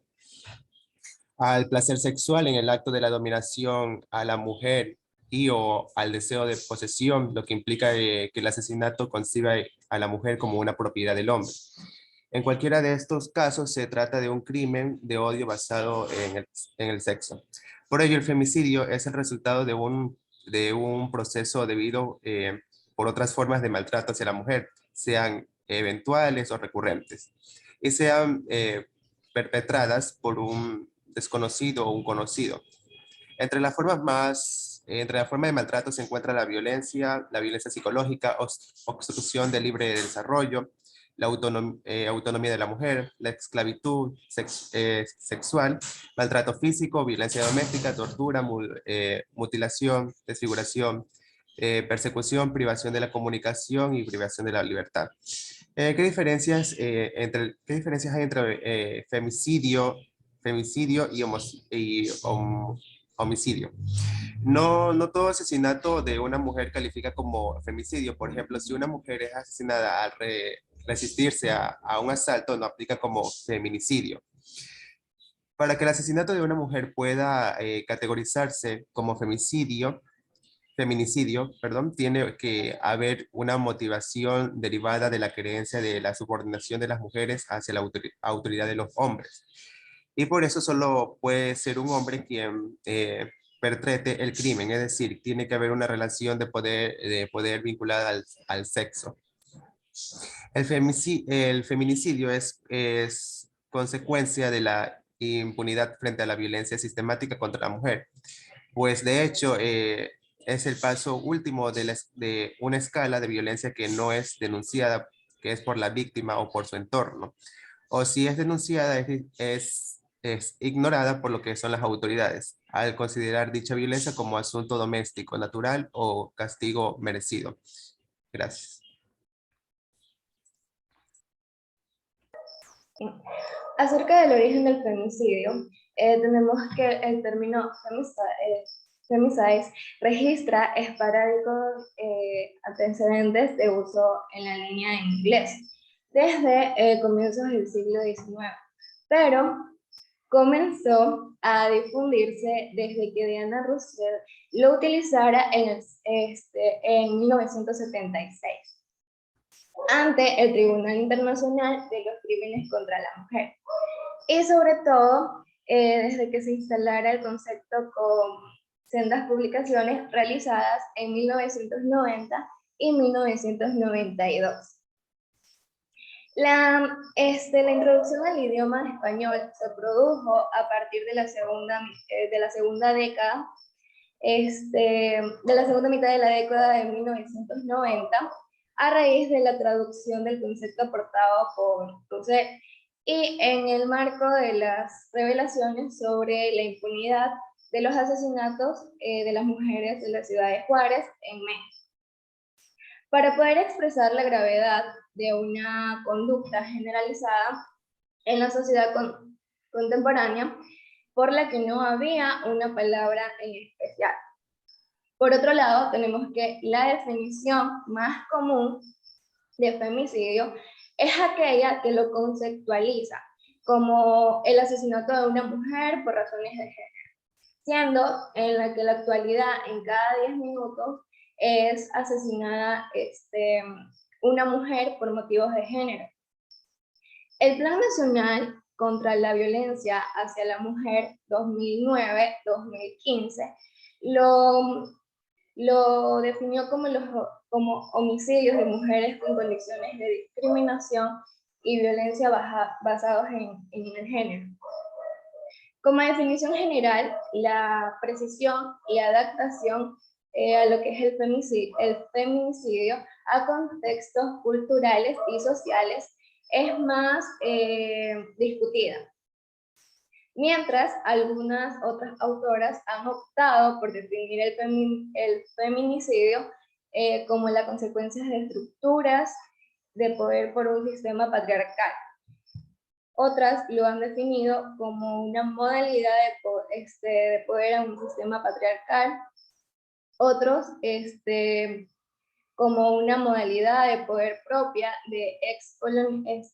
O: al placer sexual en el acto de la dominación a la mujer y o al deseo de posesión, lo que implica que el asesinato conciba a la mujer como una propiedad del hombre. En cualquiera de estos casos se trata de un crimen de odio basado en el sexo. Por ello, el femicidio es el resultado de un proceso debido por otras formas de maltrato hacia la mujer, sean eventuales o recurrentes, y sean perpetradas por un desconocido o un conocido. Entre las formas de maltrato se encuentra la violencia psicológica, obstrucción del libre desarrollo, la autonomía de la mujer, la esclavitud sexual, maltrato físico, violencia doméstica, tortura, mutilación, desfiguración, persecución, privación de la comunicación y privación de la libertad. ¿Qué diferencias hay entre femicidio y homicidio? No todo asesinato de una mujer califica como femicidio. Por ejemplo, si una mujer es asesinada al resistirse a un asalto, no aplica como feminicidio. Para que el asesinato de una mujer pueda categorizarse como feminicidio, tiene que haber una motivación derivada de la creencia de la subordinación de las mujeres hacia la autoridad de los hombres. Y por eso solo puede ser un hombre quien perpetre el crimen, es decir, tiene que haber una relación de poder vinculada al sexo. El feminicidio es consecuencia de la impunidad frente a la violencia sistemática contra la mujer, pues de hecho es el paso último de una escala de violencia que no es denunciada, que es por la víctima o por su entorno, o si es denunciada es ignorada por lo que son las autoridades, al considerar dicha violencia como asunto doméstico, natural o castigo merecido. Gracias.
P: Acerca del origen del femicidio, tenemos que el término femicides registra esporádicos antecedentes de uso en la línea en inglés desde comienzos del siglo XIX, pero comenzó a difundirse desde que Diana Russell lo utilizara en 1976 ante el Tribunal Internacional de los Crímenes contra la Mujer. Y sobre todo, desde que se instalara el concepto con sendas publicaciones realizadas en 1990 y 1992. La introducción al idioma español se produjo a partir de la segunda década, de la segunda mitad de la década de 1990, a raíz de la traducción del concepto aportado por Russell y en el marco de las revelaciones sobre la impunidad de los asesinatos de las mujeres de la ciudad de Juárez, en México. Para poder expresar la gravedad de una conducta generalizada en la sociedad contemporánea, por la que no había una palabra en especial. Por otro lado, tenemos que la definición más común de femicidio es aquella que lo conceptualiza como el asesinato de una mujer por razones de género, siendo en la que la actualidad en cada 10 minutos es asesinada una mujer por motivos de género. El Plan Nacional contra la Violencia hacia la Mujer 2009-2015 lo definió como homicidios de mujeres con condiciones de discriminación y violencia basados en el género. Como definición general, la precisión y adaptación a lo que es el feminicidio a contextos culturales y sociales es más discutida. Mientras algunas otras autoras han optado por definir el feminicidio como la consecuencia de estructuras de poder por un sistema patriarcal. Otras lo han definido como una modalidad de poder en un sistema patriarcal. Otros como una modalidad de poder propia de excoloniales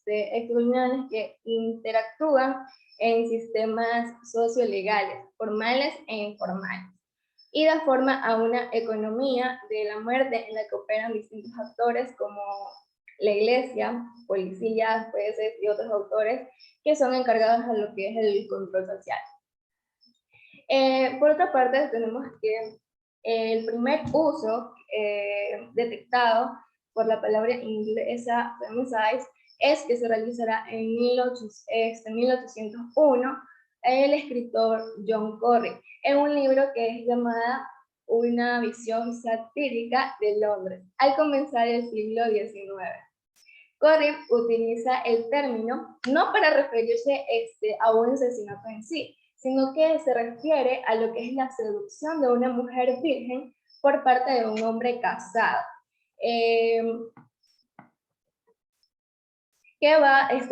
P: que interactúan en sistemas sociolegales, formales e informales, y da forma a una economía de la muerte en la que operan distintos actores como la iglesia, policías, jueces y otros autores que son encargados de lo que es el control social. Por otra parte, tenemos que el primer uso detectado por la palabra inglesa femicide es que se realizará en 1801 el escritor John Corry, en un libro que es llamada Una visión satírica de Londres, al comenzar el siglo XIX. Corry utiliza el término no para referirse a un asesinato en sí, sino que se refiere a lo que es la seducción de una mujer virgen por parte de un hombre casado, que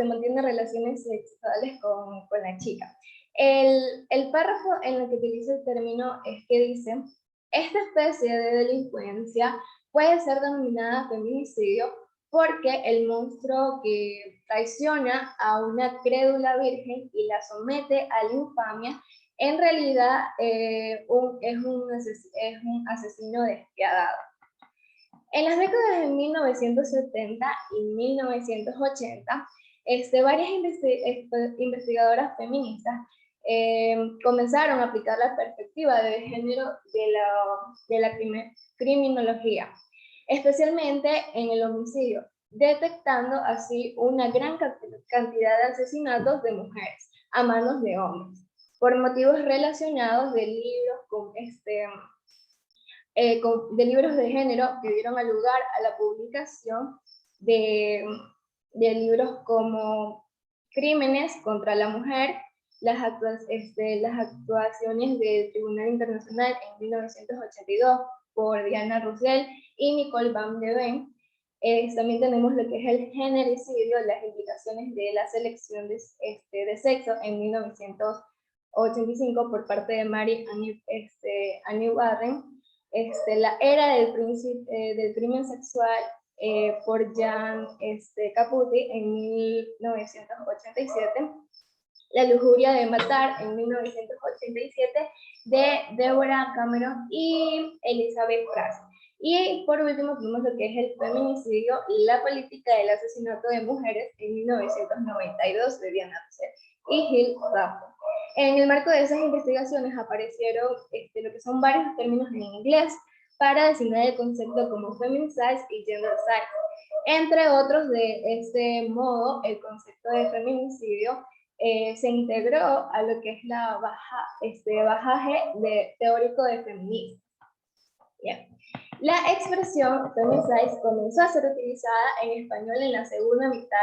P: mantiene relaciones sexuales con la chica. El párrafo en el que utiliza el término es que dice: esta especie de delincuencia puede ser denominada feminicidio porque el monstruo que traiciona a una crédula virgen y la somete a la infamia, en realidad es un asesino despiadado. En las décadas de 1970 y 1980, varias investigadoras feministas comenzaron a aplicar la perspectiva de género de la criminología, especialmente en el homicidio, detectando así una gran cantidad de asesinatos de mujeres a manos de hombres, por motivos relacionados de libros de género que dieron lugar a la publicación de libros como Crímenes contra la Mujer, las actuaciones del Tribunal Internacional en 1982 por Diana Russell y Nicole Van de Ven. También tenemos lo que es el genericidio, las implicaciones de la selección de sexo en 1985 por parte de Mary Annie Warren. La era del crimen sexual por Jan Caputi en 1987, La lujuria de matar en 1987 de Deborah Cameron y Elizabeth Pratt. Y por último tenemos lo que es el feminicidio y la política del asesinato de mujeres en 1992 de Diana Russell y Hill Rafford. En el marco de esas investigaciones aparecieron lo que son varios términos en inglés para designar el concepto como feminicide y gendercide. Entre otros, de este modo, el concepto de feminicidio se integró a lo que es la bajaje teórico de feminismo. Bien. La expresión femicide comenzó a ser utilizada en español en la segunda mitad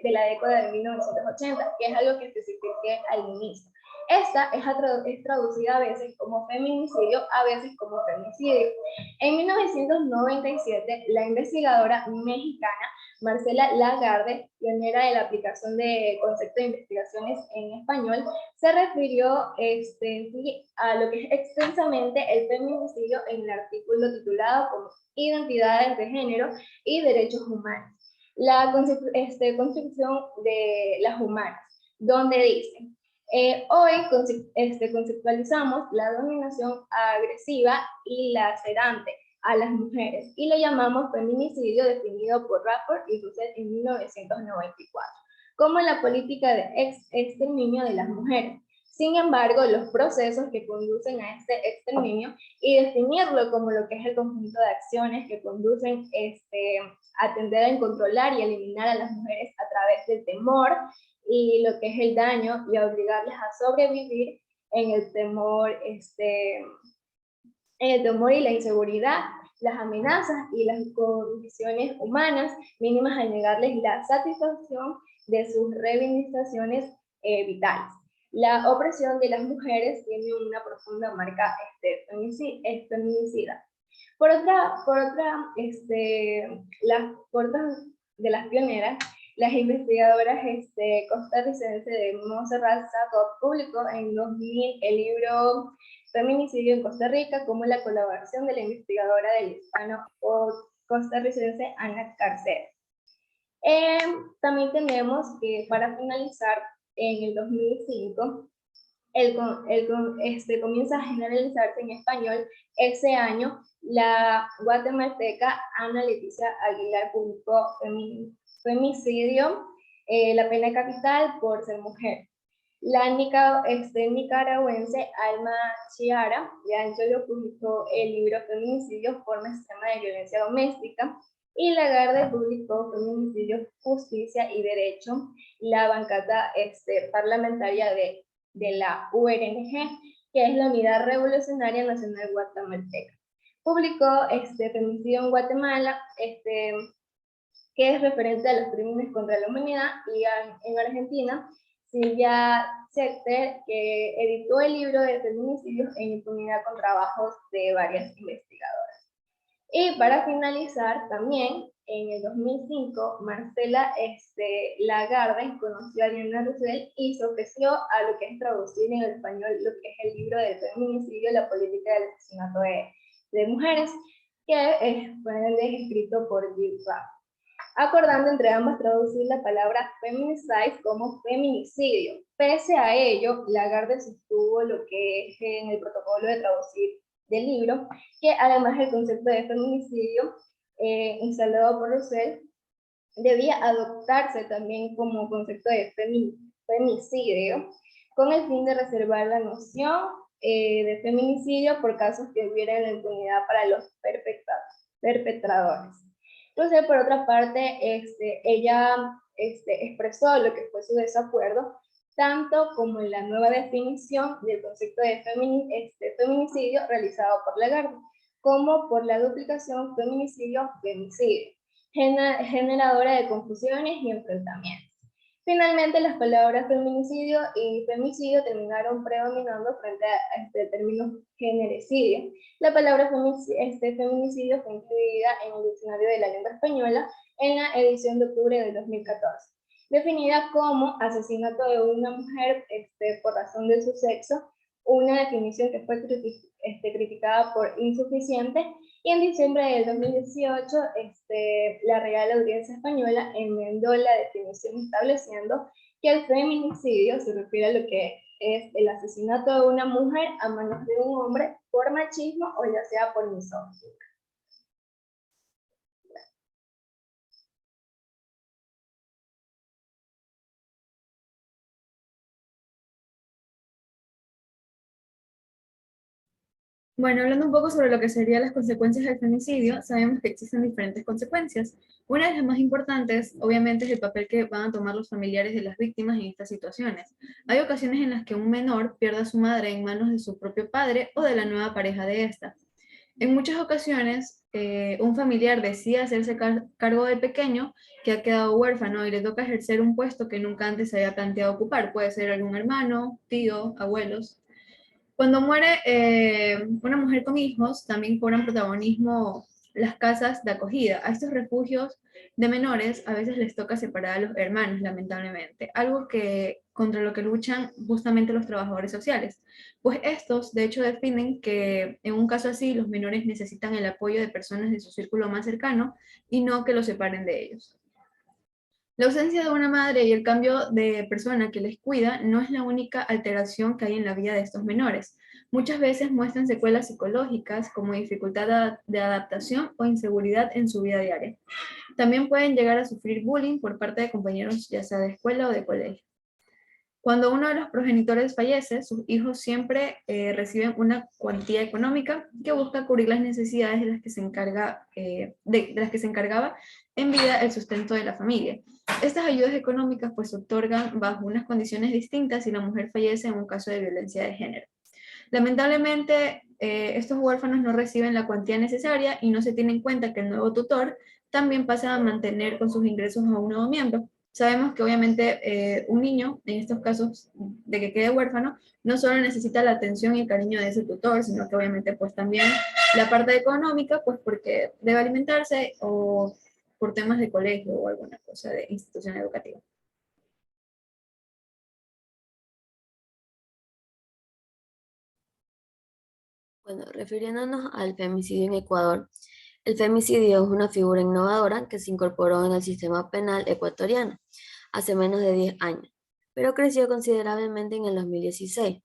P: de la década de 1980, que es algo que especifiqué al inicio. Esta es traducida a veces como feminicidio, a veces como femicidio. En 1997, la investigadora mexicana Marcela Lagarde, pionera de la aplicación de concepto de investigaciones en español, se refirió a lo que es extensamente el feminicidio en el artículo titulado como Identidades de Género y Derechos Humanos, la Constitución de las Humanas, donde dice: hoy conceptualizamos la dominación agresiva y lacerante a las mujeres y lo llamamos feminicidio, definido por Rappert y Russell en 1994, como la política de exterminio de las mujeres. Sin embargo, los procesos que conducen a este exterminio y definirlo como lo que es el conjunto de acciones que conducen a tender a controlar y eliminar a las mujeres a través del temor y lo que es el daño y a obligarles a sobrevivir en el temor, y la inseguridad, las amenazas y las condiciones humanas mínimas a negarles la satisfacción de sus reivindicaciones vitales. La opresión de las mujeres tiene una profunda marca feminicida. Por otra de las pioneras, las investigadoras costarricenses de Montserrat Sacco publicó en 2000 el libro Feminicidio en Costa Rica, como la colaboración de la investigadora del hispano costarricense Ana Carcer. También tenemos que, para finalizar, en el 2005, comienza a generalizarse en español. Ese año, la guatemalteca Ana Leticia Aguilar publicó Femicidio, la pena capital por ser mujer. La nicaragüense Alma Chiara de Anchoyo publicó el libro Feminicidio, forma extrema de violencia doméstica, y Lagarde publicó Feminicidio, Justicia y Derecho, la bancada parlamentaria de la URNG, que es la Unidad Revolucionaria Nacional Guatemalteca. Publicó Feminicidio en Guatemala, que es referente a los crímenes contra la humanidad, y en Argentina, Silvia Schechter, que editó el libro de feminicidios en impunidad con trabajos de varias investigadoras. Y para finalizar, también en el 2005, Marcela Lagarde conoció a Diana Rousseff y se ofreció a lo que es traducir en el español lo que es el libro de feminicidio, la política del asesinato de mujeres, que es escrito por Jill Rapp, acordando entre ambas traducir la palabra feminicide como feminicidio. Pese a ello, Lagarde sostuvo lo que es en el protocolo de traducir del libro, que además el concepto de feminicidio instalado por Rousseff debía adoptarse también como concepto de femicidio, con el fin de reservar la noción de feminicidio por casos que hubieran la impunidad para los perpetradores. Entonces, por otra parte, ella expresó lo que fue su desacuerdo, tanto como en la nueva definición del concepto de feminicidio realizado por Lagarde, como por la duplicación feminicidio-femicidio, generadora de confusiones y enfrentamientos. Finalmente, las palabras feminicidio y femicidio terminaron predominando frente a este término genericidio. La palabra feminicidio fue incluida en el Diccionario de la Lengua Española en la edición de octubre de 2014, definida como asesinato de una mujer por razón de su sexo, una definición que fue criticada por insuficiente, y en diciembre del 2018 la Real Audiencia Española enmendó la definición estableciendo que el feminicidio se refiere a lo que es el asesinato de una mujer a manos de un hombre por machismo o ya sea por misoginia.
N: Bueno, hablando un poco sobre lo que serían las consecuencias del femicidio, sabemos que existen diferentes consecuencias. Una de las más importantes, obviamente, es el papel que van a tomar los familiares de las víctimas en estas situaciones. Hay ocasiones en las que un menor pierde a su madre en manos de su propio padre o de la nueva pareja de esta. En muchas ocasiones, un familiar decide hacerse cargo del pequeño que ha quedado huérfano y le toca ejercer un puesto que nunca antes se había planteado ocupar. Puede ser algún hermano, tío, abuelos. Cuando muere una mujer con hijos, también cobran protagonismo las casas de acogida. A estos refugios de menores a veces les toca separar a los hermanos, lamentablemente, algo contra lo que luchan justamente los trabajadores sociales, pues estos de hecho definen que en un caso así los menores necesitan el apoyo de personas de su círculo más cercano y no que los separen de ellos. La ausencia de una madre y el cambio de persona que les cuida no es la única alteración que hay en la vida de estos menores, Muchas veces muestran secuelas psicológicas como dificultad de adaptación o inseguridad en su vida diaria. También pueden llegar a sufrir bullying por parte de compañeros, ya sea de escuela o de colegio. Cuando uno de los progenitores fallece, sus hijos siempre reciben una cuantía económica que busca cubrir las necesidades de las que se de las que se encargaba en vida el sustento de la familia. Estas ayudas económicas pues se otorgan bajo unas condiciones distintas si la mujer fallece en un caso de violencia de género. Lamentablemente, estos huérfanos no reciben la cuantía necesaria y no se tiene en cuenta que el nuevo tutor también pasa a mantener con sus ingresos a un nuevo miembro. Sabemos que obviamente un niño, en estos casos de que quede huérfano, no solo necesita la atención y el cariño de ese tutor, sino que obviamente pues también la parte económica, pues porque debe alimentarse o por temas de colegio o alguna cosa de institución educativa.
Q: Bueno, refiriéndonos al femicidio en Ecuador, el femicidio es una figura innovadora que se incorporó en el sistema penal ecuatoriano hace menos de 10 años, pero creció considerablemente en el 2016.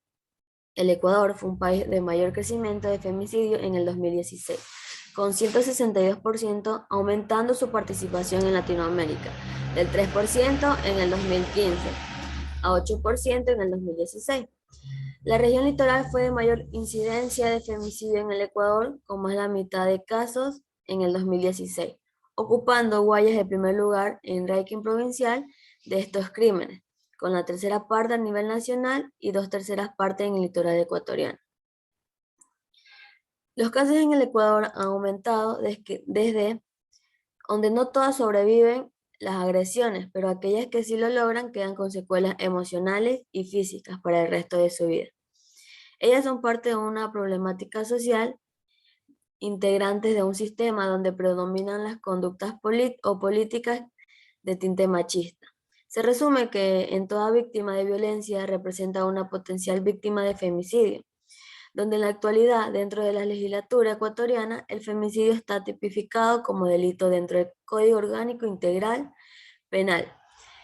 Q: El Ecuador fue un país de mayor crecimiento de femicidio en el 2016, con 162%, aumentando su participación en Latinoamérica, del 3% en el 2015 a 8% en el 2016. La región litoral fue de mayor incidencia de femicidio en el Ecuador, con más de la mitad de casos en el 2016, ocupando Guayas de primer lugar en ranking provincial de estos crímenes, con la tercera parte a nivel nacional y 2/3 partes en el litoral ecuatoriano. Los casos en el Ecuador han aumentado desde donde no todas sobreviven las agresiones, pero aquellas que sí lo logran quedan con secuelas emocionales y físicas para el resto de su vida. Ellas son parte de una problemática social, integrantes de un sistema donde predominan las conductas políticas de tinte machista. Se resume que en toda víctima de violencia representa una potencial víctima de femicidio, donde en la actualidad, dentro de la legislatura ecuatoriana, el femicidio está tipificado como delito dentro del Código Orgánico Integral Penal,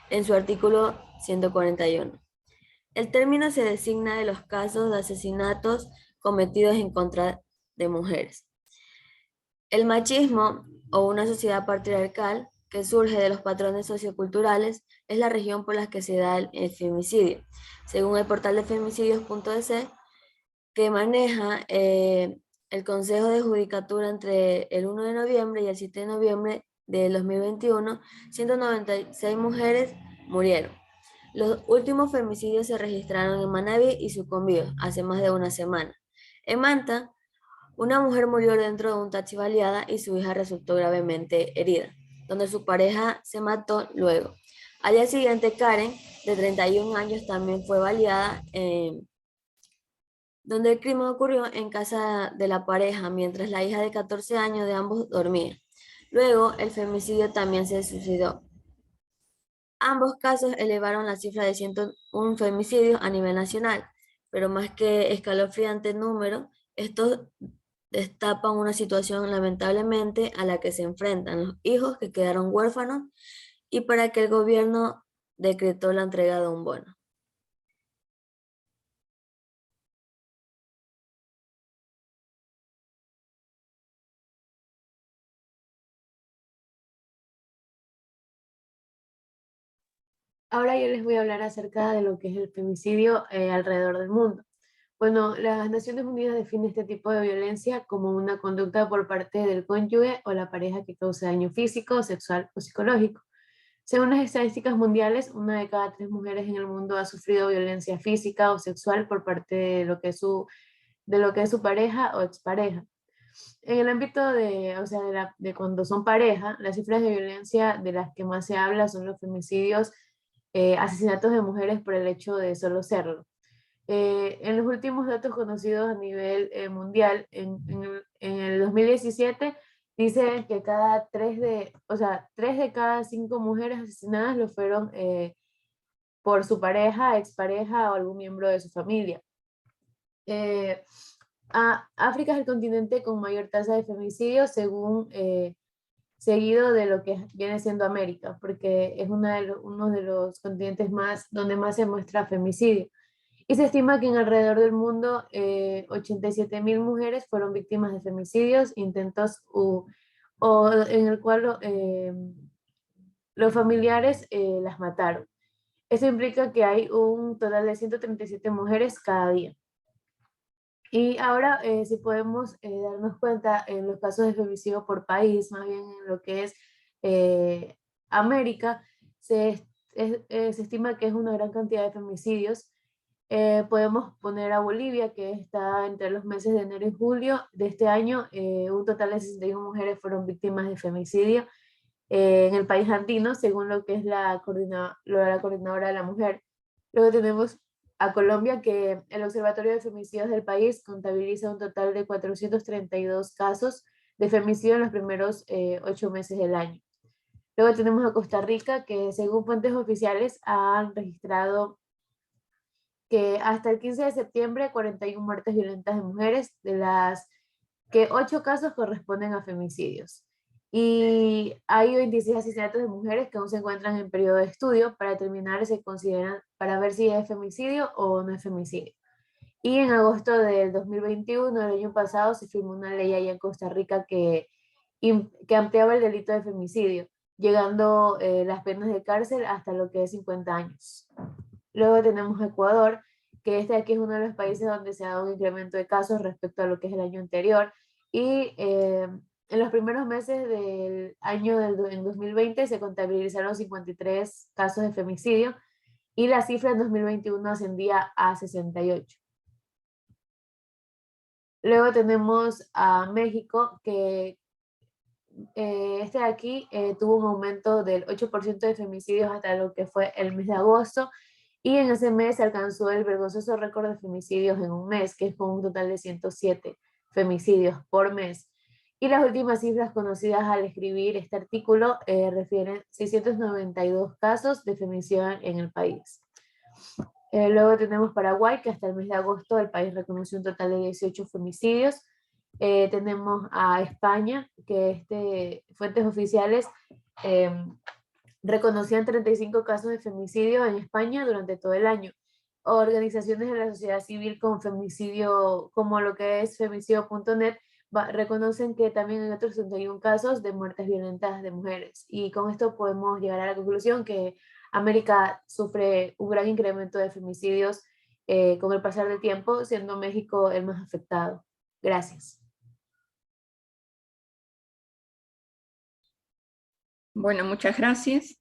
Q: en su artículo 141. El término se designa de los casos de asesinatos cometidos en contra de mujeres. El machismo o una sociedad patriarcal que surge de los patrones socioculturales es la región por la que se da el femicidio. Según el portal de femicidios.es, que maneja el Consejo de Judicatura entre el 1 de noviembre y el 7 de noviembre de 2021, 196 mujeres murieron. Los últimos femicidios se registraron en Manabí y Sucumbíos hace más de una semana. En Manta, una mujer murió dentro de un taxi baleada y su hija resultó gravemente herida, donde su pareja se mató luego. Al día siguiente, Karen, de 31 años, también fue baleada, donde el crimen ocurrió en casa de la pareja, mientras la hija de 14 años de ambos dormía. Luego, el femicidio también se suicidó. Ambos casos elevaron la cifra de 101 femicidios a nivel nacional, pero más que escalofriante número, estos destapan una situación lamentablemente a la que se enfrentan los hijos que quedaron huérfanos y para que el gobierno decretó la entrega de un bono.
R: Ahora yo les voy a hablar acerca de lo que es el femicidio alrededor del mundo. Bueno, las Naciones Unidas definen este tipo de violencia como una conducta por parte del cónyuge o la pareja que cause daño físico, sexual o psicológico. Según las estadísticas mundiales, 1 de cada 3 mujeres en el mundo ha sufrido violencia física o sexual por parte de lo que es su pareja o expareja. En el ámbito de cuando son pareja, las cifras de violencia de las que más se habla son los femicidios, asesinatos de mujeres por el hecho de solo serlo. En los últimos datos conocidos a nivel mundial, en el 2017, dicen que 3 de cada 5 mujeres asesinadas lo fueron por su pareja, expareja o algún miembro de su familia. África es el continente con mayor tasa de femicidio seguido de lo que viene siendo América, porque es uno de los continentes donde más se muestra femicidio. y se estima que en alrededor del mundo 87.000 mujeres fueron víctimas de femicidios, intentos o en el cual los familiares las mataron. Eso implica que hay un total de 137 mujeres cada día. Y ahora, si podemos darnos cuenta en los casos de femicidio por país, más bien en lo que es América, se estima que es una gran cantidad de femicidios. Podemos poner a Bolivia, que está entre los meses de enero y julio de este año. Un total de 61 mujeres fueron víctimas de femicidio en el país andino, según lo que es la coordinadora de la mujer. Luego tenemos a Colombia, que el Observatorio de Femicidios del país contabiliza un total de 432 casos de femicidio en los primeros 8 meses del año. Luego tenemos a Costa Rica, que según fuentes oficiales han registrado que hasta el 15 de septiembre 41 muertes violentas de mujeres, de las que 8 casos corresponden a femicidios. Y hay 26 asesinatos de mujeres que aún se encuentran en periodo de estudio para determinar si se consideran, para ver si es femicidio o no es femicidio. Y en agosto del 2021, el año pasado, se firmó una ley allá en Costa Rica que ampliaba el delito de femicidio, llegando las penas de cárcel hasta lo que es 50 años. Luego tenemos Ecuador, que este aquí es uno de los países donde se ha dado un incremento de casos respecto a lo que es el año anterior. Y en los primeros meses del año en 2020 se contabilizaron 53 casos de femicidio y la cifra en 2021 ascendía a 68. Luego tenemos a México, que este de aquí tuvo un aumento del 8% de femicidios hasta lo que fue el mes de agosto, y en ese mes se alcanzó el vergonzoso récord de femicidios en un mes, que es con un total de 107 femicidios por mes. Y las últimas cifras conocidas al escribir este artículo refieren 692 casos de femicidio en el país. Luego tenemos Paraguay, que hasta el mes de agosto el país reconoció un total de 18 femicidios. Tenemos a España, que fuentes oficiales reconocían 35 casos de femicidio en España durante todo el año. Organizaciones de la sociedad civil con femicidio, como lo que es femicidio.net, reconocen que también hay otros 61 casos de muertes violentas de mujeres. Y con esto podemos llegar a la conclusión que América sufre un gran incremento de femicidios con el pasar del tiempo, siendo México el más afectado. Gracias.
A: Bueno, muchas gracias.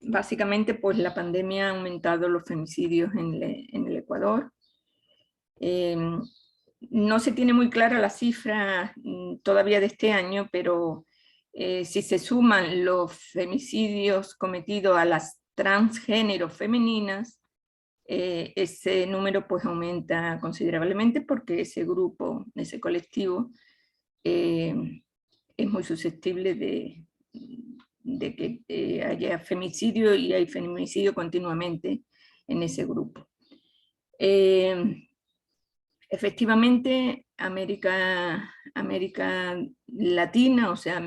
A: Básicamente, pues la pandemia ha aumentado los femicidios en el Ecuador. No se tiene muy clara la cifra todavía de este año, pero si se suman los femicidios cometidos a las transgénero femeninas, ese número pues aumenta considerablemente, porque ese grupo, ese colectivo, es muy susceptible de que haya femicidio, y hay femicidio continuamente en ese grupo. Efectivamente, América Latina, o sea,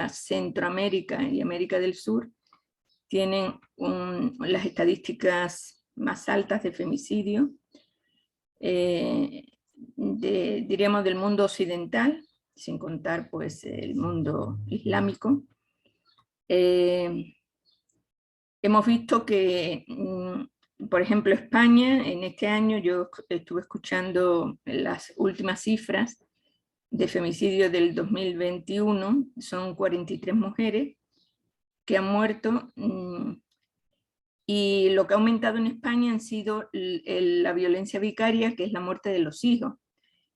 A: Centroamérica y América del Sur, tienen las estadísticas más altas de femicidio, diríamos del mundo occidental, sin contar pues el mundo islámico. Hemos visto que, por ejemplo, España, en este año yo estuve escuchando las últimas cifras de femicidio del 2021, son 43 mujeres que han muerto, y lo que ha aumentado en España han sido la violencia vicaria, que es la muerte de los hijos.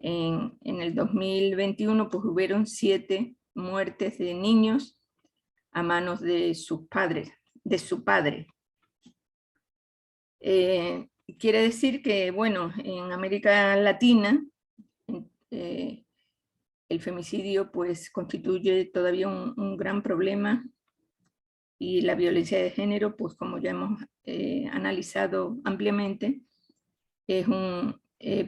A: En el 2021 pues hubieron 7 muertes de niños a manos de sus padres, de su padre. Quiere decir que, bueno, en América Latina el femicidio pues constituye todavía un gran problema, y la violencia de género, pues como ya hemos analizado ampliamente, es un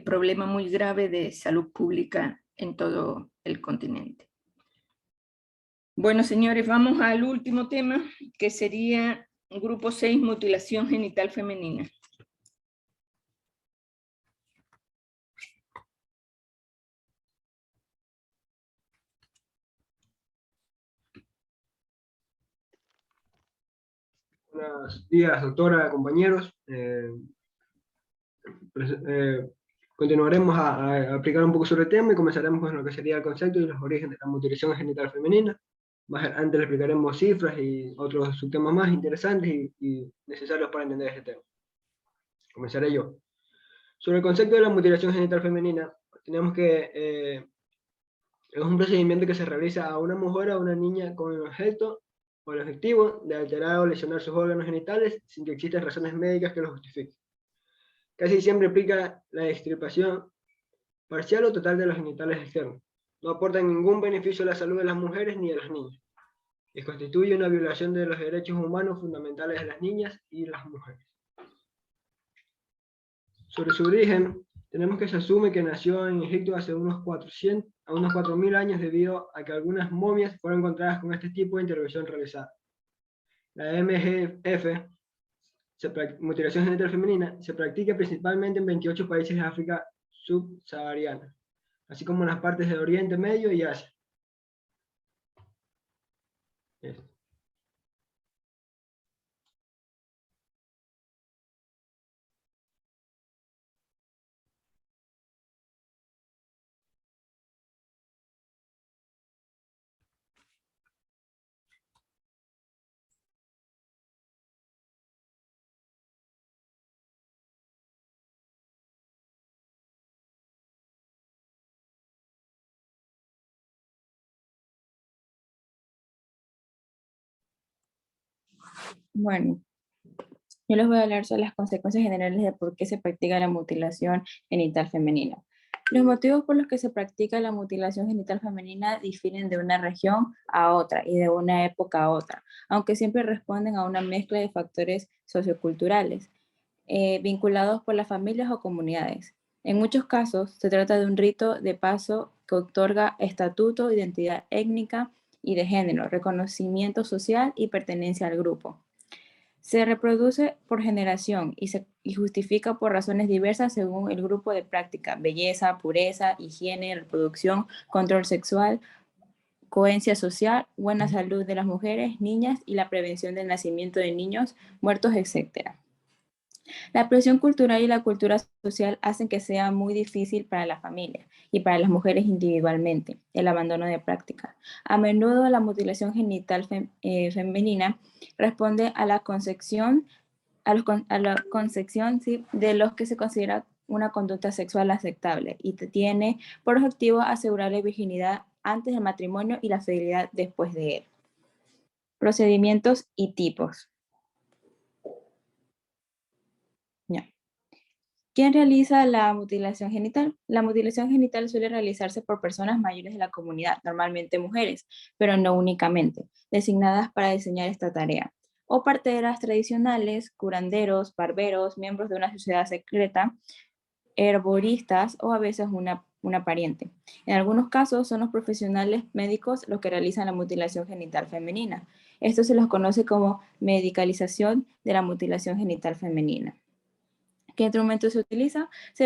A: problema muy grave de salud pública en todo el continente. Bueno, señores, vamos al último tema, que sería grupo 6, mutilación genital femenina.
S: Buenos días, doctora, compañeros. Continuaremos a aplicar un poco sobre el tema y comenzaremos con lo que sería el concepto y los orígenes de la mutilación genital femenina. Más adelante le explicaremos cifras y otros subtemas más interesantes y necesarios para entender este tema. Comenzaré yo. Sobre el concepto de la mutilación genital femenina, tenemos que es un procedimiento que se realiza a una mujer o a una niña con el objeto o el objetivo de alterar o lesionar sus órganos genitales sin que existan razones médicas que lo justifiquen. Casi siempre implica la extirpación parcial o total de los genitales externos. No aporta ningún beneficio a la salud de las mujeres ni de los niños. Y constituye una violación de los derechos humanos fundamentales de las niñas y las mujeres. Sobre su origen, tenemos que se asume que nació en Egipto hace unos 4.000 años debido a que algunas momias fueron encontradas con este tipo de intervención realizada. La MGF, mutilación genital femenina, se practica principalmente en 28 países de África subsahariana, así como en las partes de Oriente Medio y Asia.
T: Bueno, yo les voy a hablar sobre las consecuencias generales de por qué se practica la mutilación genital femenina. Los motivos por los que se practica la mutilación genital femenina difieren de una región a otra y de una época a otra, aunque siempre responden a una mezcla de factores socioculturales vinculados por las familias o comunidades. En muchos casos se trata de un rito de paso que otorga estatuto, identidad étnica y de género, reconocimiento social y pertenencia al grupo. Se reproduce por generación y justifica por razones diversas según el grupo de práctica: belleza, pureza, higiene, reproducción, control sexual, coherencia social, buena salud de las mujeres, niñas y la prevención del nacimiento de niños muertos, etc. La presión cultural y la cultura social hacen que sea muy difícil para la familia y para las mujeres individualmente el abandono de práctica. A menudo la mutilación genital femenina responde a la concepción, ¿sí?, de los que se considera una conducta sexual aceptable y tiene por objetivo asegurar la virginidad antes del matrimonio y la fidelidad después de él. Procedimientos y tipos. ¿Quién realiza la mutilación genital? La mutilación genital suele realizarse por personas mayores de la comunidad, normalmente mujeres, pero no únicamente, designadas para diseñar esta tarea, o parteras tradicionales, curanderos, barberos, miembros de una sociedad secreta, herboristas o a veces una pariente. En algunos casos son los profesionales médicos los que realizan la mutilación genital femenina. Esto se los conoce como medicalización de la mutilación genital femenina. ¿Qué instrumentos se utiliza? Se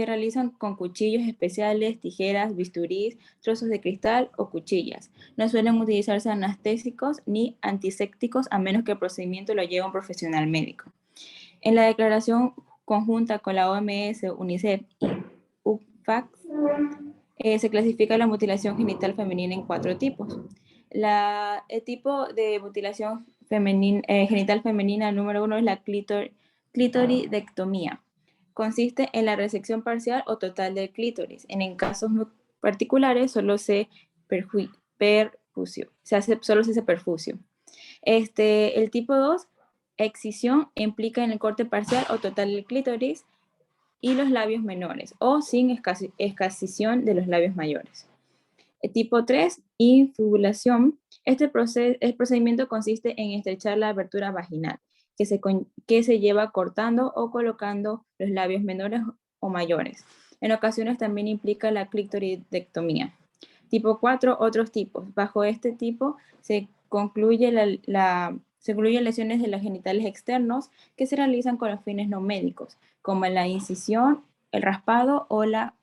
T: realizan con cuchillos especiales, tijeras, bisturís, trozos de cristal o cuchillas. No suelen utilizarse anestésicos ni antisépticos a menos que el procedimiento lo lleve un profesional médico. En la declaración conjunta con la OMS, UNICEF y UNFPA, se clasifica la mutilación genital femenina en 4 tipos. El tipo de mutilación genital femenina número 1 es la clitoridectomía. Consiste en la resección parcial o total del clítoris. En casos particulares solo se hace perfusio. El tipo 2, excisión, implica en el corte parcial o total del clítoris y los labios menores, o sin excisión de los labios mayores. El tipo 3, infibulación. El procedimiento consiste en estrechar la abertura vaginal, que se lleva cortando o colocando los labios menores o mayores. En ocasiones también implica la clitoridectomía. Tipo 4, otros tipos. Bajo este tipo se incluyen lesiones de los genitales externos que se realizan con los fines no médicos, como la incisión, el raspado o la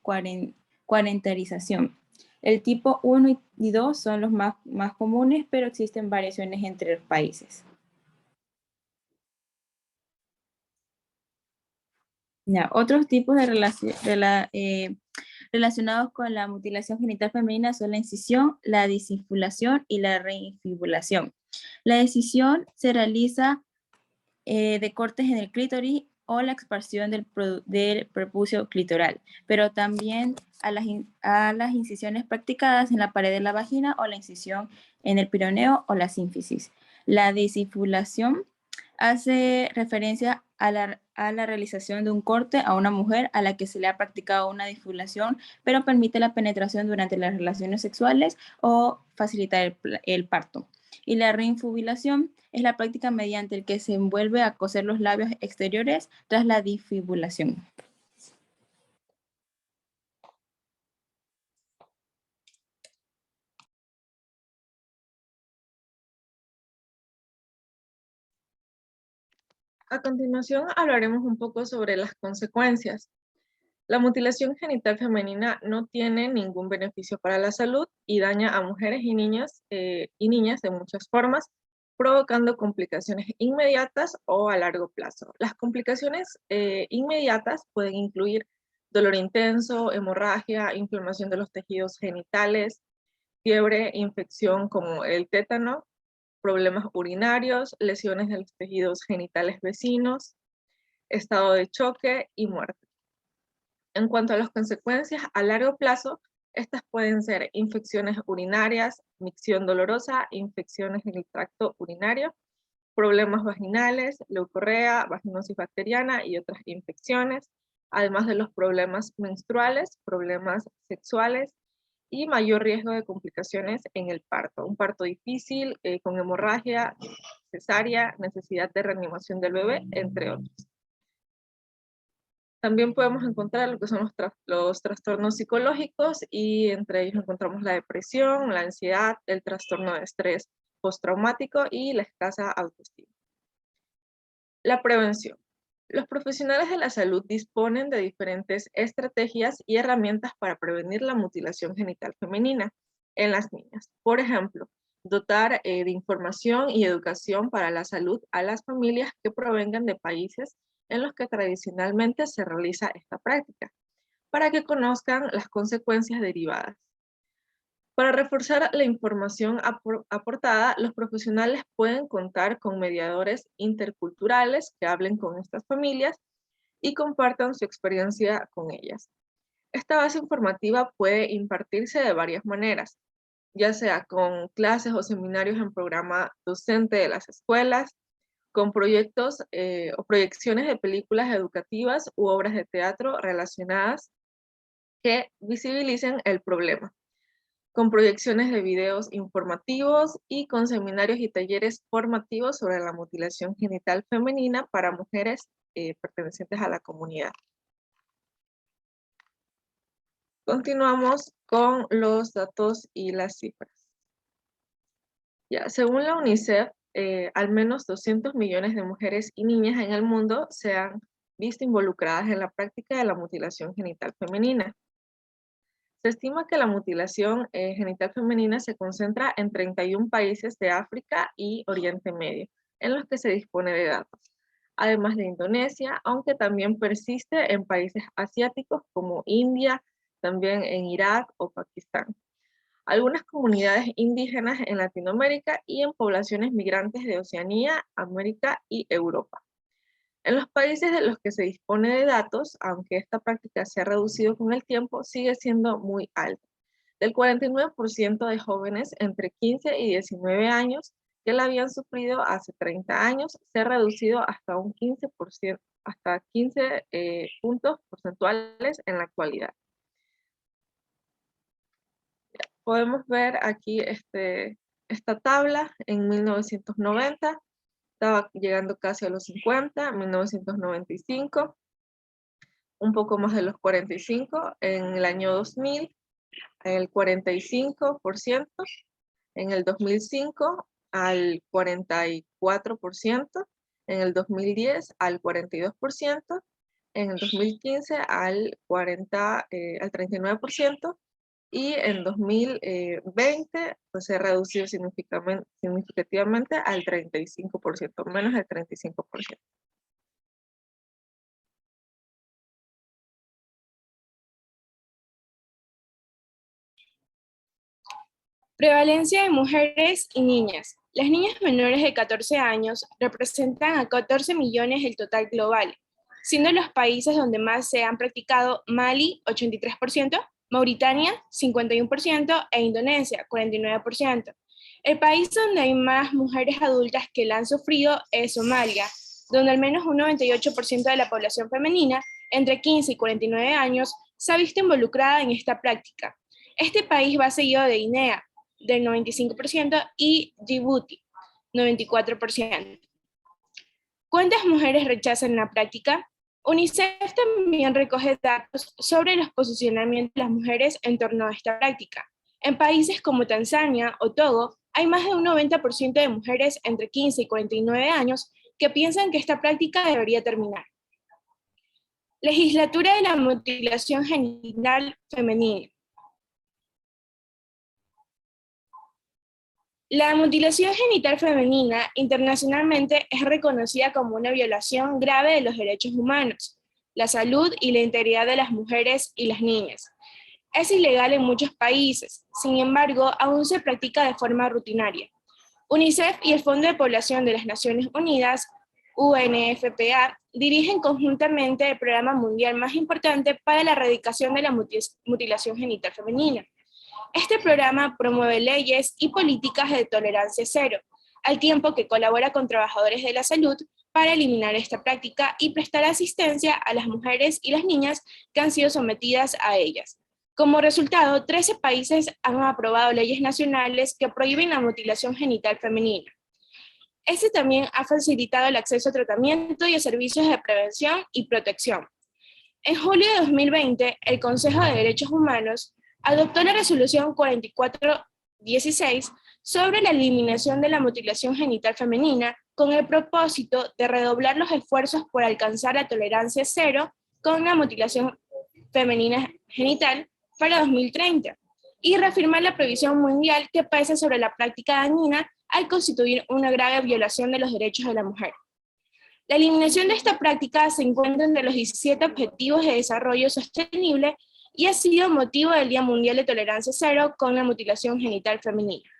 T: cuarentarización. El tipo 1 y 2 son los más comunes, pero existen variaciones entre los países. Ya, otros tipos de relacionados con la mutilación genital femenina son la incisión, la disinfulación y la reinfibulación. La incisión se realiza de cortes en el clítoris o la expansión del prepucio clitoral, pero también a las incisiones practicadas en la pared de la vagina o la incisión en el pironeo o la sínfisis. La disinfulación hace referencia a la realización de un corte a una mujer a la que se le ha practicado una disfulación, pero permite la penetración durante las relaciones sexuales o facilitar el parto. Y la reinfibulación es la práctica mediante el que se envuelve a coser los labios exteriores tras la difibulación.
U: A continuación hablaremos un poco sobre las consecuencias. La mutilación genital femenina no tiene ningún beneficio para la salud y daña a mujeres y niñas de muchas formas, provocando complicaciones inmediatas o a largo plazo. Las complicaciones inmediatas pueden incluir dolor intenso, hemorragia, inflamación de los tejidos genitales, fiebre, infección como el tétano, problemas urinarios, lesiones de los tejidos genitales vecinos, estado de choque y muerte. En cuanto a las consecuencias a largo plazo, estas pueden ser infecciones urinarias, micción dolorosa, infecciones en el tracto urinario, problemas vaginales, leucorrea, vaginosis bacteriana y otras infecciones, además de los problemas menstruales, problemas sexuales y mayor riesgo de complicaciones en el parto. Un parto difícil, con hemorragia, cesárea, necesidad de reanimación del bebé, entre otros. También podemos encontrar lo que son los trastornos psicológicos y entre ellos encontramos la depresión, la ansiedad, el trastorno de estrés postraumático y la escasa autoestima. La prevención. Los profesionales de la salud disponen de diferentes estrategias y herramientas para prevenir la mutilación genital femenina en las niñas. Por ejemplo, dotar de información y educación para la salud a las familias que provengan de países en los que tradicionalmente se realiza esta práctica, para que conozcan las consecuencias derivadas. Para reforzar la información aportada, los profesionales pueden contar con mediadores interculturales que hablen con estas familias y compartan su experiencia con ellas. Esta base informativa puede impartirse de varias maneras, ya sea con clases o seminarios en programa docente de las escuelas, con proyectos o proyecciones de películas educativas u obras de teatro relacionadas que visibilicen el problema, con proyecciones de videos informativos y con seminarios y talleres formativos sobre la mutilación genital femenina para mujeres pertenecientes a la comunidad. Continuamos con los datos y las cifras. Ya, según la UNICEF, al menos 200 millones de mujeres y niñas en el mundo se han visto involucradas en la práctica de la mutilación genital femenina. Se estima que la mutilación genital femenina se concentra en 31 países de África y Oriente Medio, en los que se dispone de datos, además de Indonesia, aunque también persiste en países asiáticos como India, también en Irak o Pakistán, algunas comunidades indígenas en Latinoamérica y en poblaciones migrantes de Oceanía, América y Europa. En los países de los que se dispone de datos, aunque esta práctica se ha reducido con el tiempo, sigue siendo muy alta. Del 49% de jóvenes entre 15 y 19 años que la habían sufrido hace 30 años, se ha reducido hasta un 15%, hasta 15 puntos porcentuales en la actualidad. Podemos ver aquí esta tabla en 1990. Estaba llegando casi a los 50, 1995, un poco más de los 45, en el año 2000, el 45%, en el 2005 al 44%, en el 2010 al 42%, en el 2015 al 39%, y en 2020 pues, se ha reducido significativamente al 35%, menos del 35%.
D: Prevalencia de mujeres y niñas. Las niñas menores de 14 años representan a 14 millones del total global, siendo los países donde más se han practicado Mali, 83%, Mauritania, 51%, e Indonesia, 49%. El país donde hay más mujeres adultas que la han sufrido es Somalia, donde al menos un 98% de la población femenina entre 15 y 49 años se ha visto involucrada en esta práctica. Este país va seguido de Guinea, del 95%, y Djibouti, 94%. ¿Cuántas mujeres rechazan la práctica? UNICEF también recoge datos sobre los posicionamientos de las mujeres en torno a esta práctica. En países como Tanzania o Togo, hay más de un 90% de mujeres entre 15 y 49 años que piensan que esta práctica debería terminar. Legislatura de la mutilación genital femenina. La mutilación genital femenina internacionalmente es reconocida como una violación grave de los derechos humanos, la salud y la integridad de las mujeres y las niñas. Es ilegal en muchos países, sin embargo, aún se practica de forma rutinaria. UNICEF y el Fondo de Población de las Naciones Unidas, UNFPA, dirigen conjuntamente el programa mundial más importante para la erradicación de la mutilación genital femenina. Este programa promueve leyes y políticas de tolerancia cero, al tiempo que colabora con trabajadores de la salud para eliminar esta práctica y prestar asistencia a las mujeres y las niñas que han sido sometidas a ellas. Como resultado, 13 países han aprobado leyes nacionales que prohíben la mutilación genital femenina. Este también ha facilitado el acceso a tratamiento y a servicios de prevención y protección. En julio de 2020, el Consejo de Derechos Humanos adoptó la resolución 4416 sobre la eliminación de la mutilación genital femenina con el propósito de redoblar los esfuerzos por alcanzar la tolerancia cero con la mutilación femenina genital para 2030 y reafirmar la prohibición mundial que pesa sobre la práctica dañina al constituir una grave violación de los derechos de la mujer. La eliminación de esta práctica se encuentra entre los 17 Objetivos de Desarrollo Sostenible y ha sido motivo del Día Mundial de Tolerancia Cero con la mutilación genital femenina.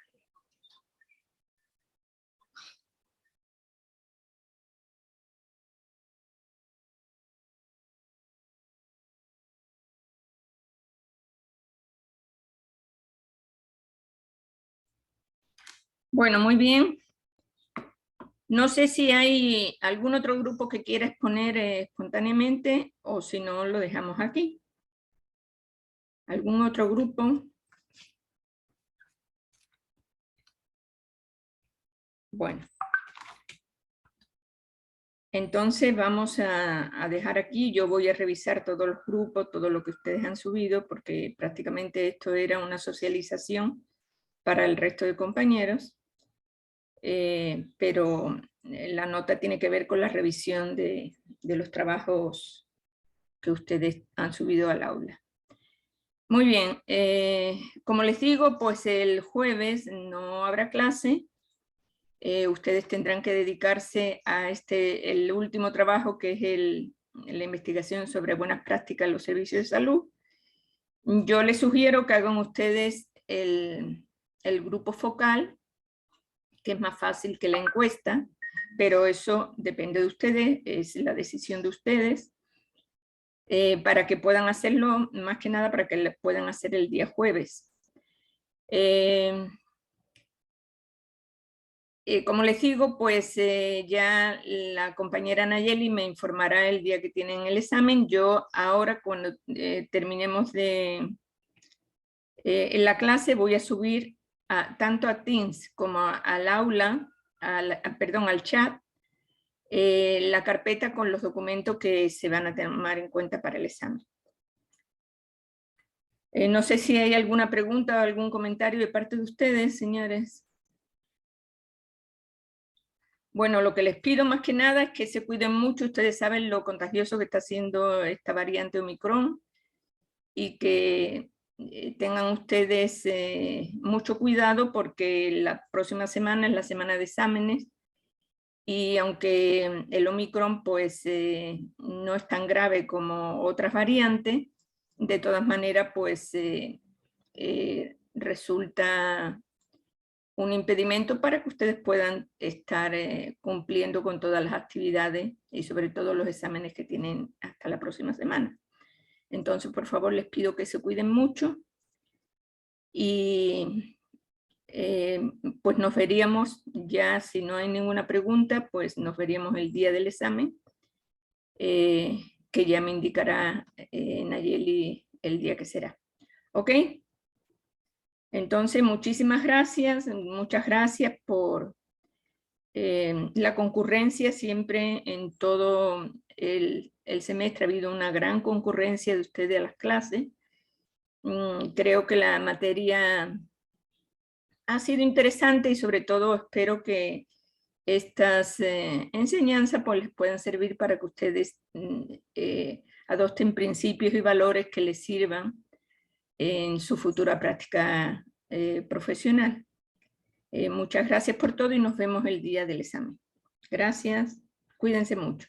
A: Bueno, muy bien. No sé si hay algún otro grupo que quiera exponer espontáneamente o si no lo dejamos aquí. ¿Algún otro grupo? Bueno. Entonces vamos a dejar aquí. Yo voy a revisar todos los grupos, todo lo que ustedes han subido, porque prácticamente esto era una socialización para el resto de compañeros. Pero la nota tiene que ver con la revisión de los trabajos que ustedes han subido al aula. Muy bien, como les digo, pues el jueves no habrá clase. Ustedes tendrán que dedicarse a el último trabajo, que es la investigación sobre buenas prácticas en los servicios de salud. Yo les sugiero que hagan ustedes el grupo focal, que es más fácil que la encuesta, pero eso depende de ustedes, es la decisión de ustedes, para que puedan hacerlo, más que nada para que lo puedan hacer el día jueves. Como les digo, pues ya la compañera Nayeli me informará el día que tienen el examen. Yo ahora, cuando terminemos en la clase, voy a subir tanto a Teams como al aula, al chat, la carpeta con los documentos que se van a tomar en cuenta para el examen. No sé si hay alguna pregunta o algún comentario de parte de ustedes, señores. Bueno, lo que les pido más que nada es que se cuiden mucho. Ustedes saben lo contagioso que está haciendo esta variante Omicron y que tengan ustedes mucho cuidado, porque la próxima semana es la semana de exámenes y aunque el Omicron pues no es tan grave como otras variantes, de todas maneras pues resulta un impedimento para que ustedes puedan estar cumpliendo con todas las actividades y sobre todo los exámenes que tienen hasta la próxima semana. Entonces, por favor, les pido que se cuiden mucho y pues nos veríamos ya, si no hay ninguna pregunta, pues nos veríamos el día del examen, que ya me indicará Nayeli el día que será. ¿Ok? Entonces, muchísimas gracias, muchas gracias por la concurrencia. Siempre en todo el semestre ha habido una gran concurrencia de ustedes a las clases. Creo que la materia ha sido interesante y sobre todo espero que estas enseñanzas pues, les puedan servir para que ustedes adopten principios y valores que les sirvan en su futura práctica profesional. Muchas gracias por todo y nos vemos el día del examen. Gracias, cuídense mucho.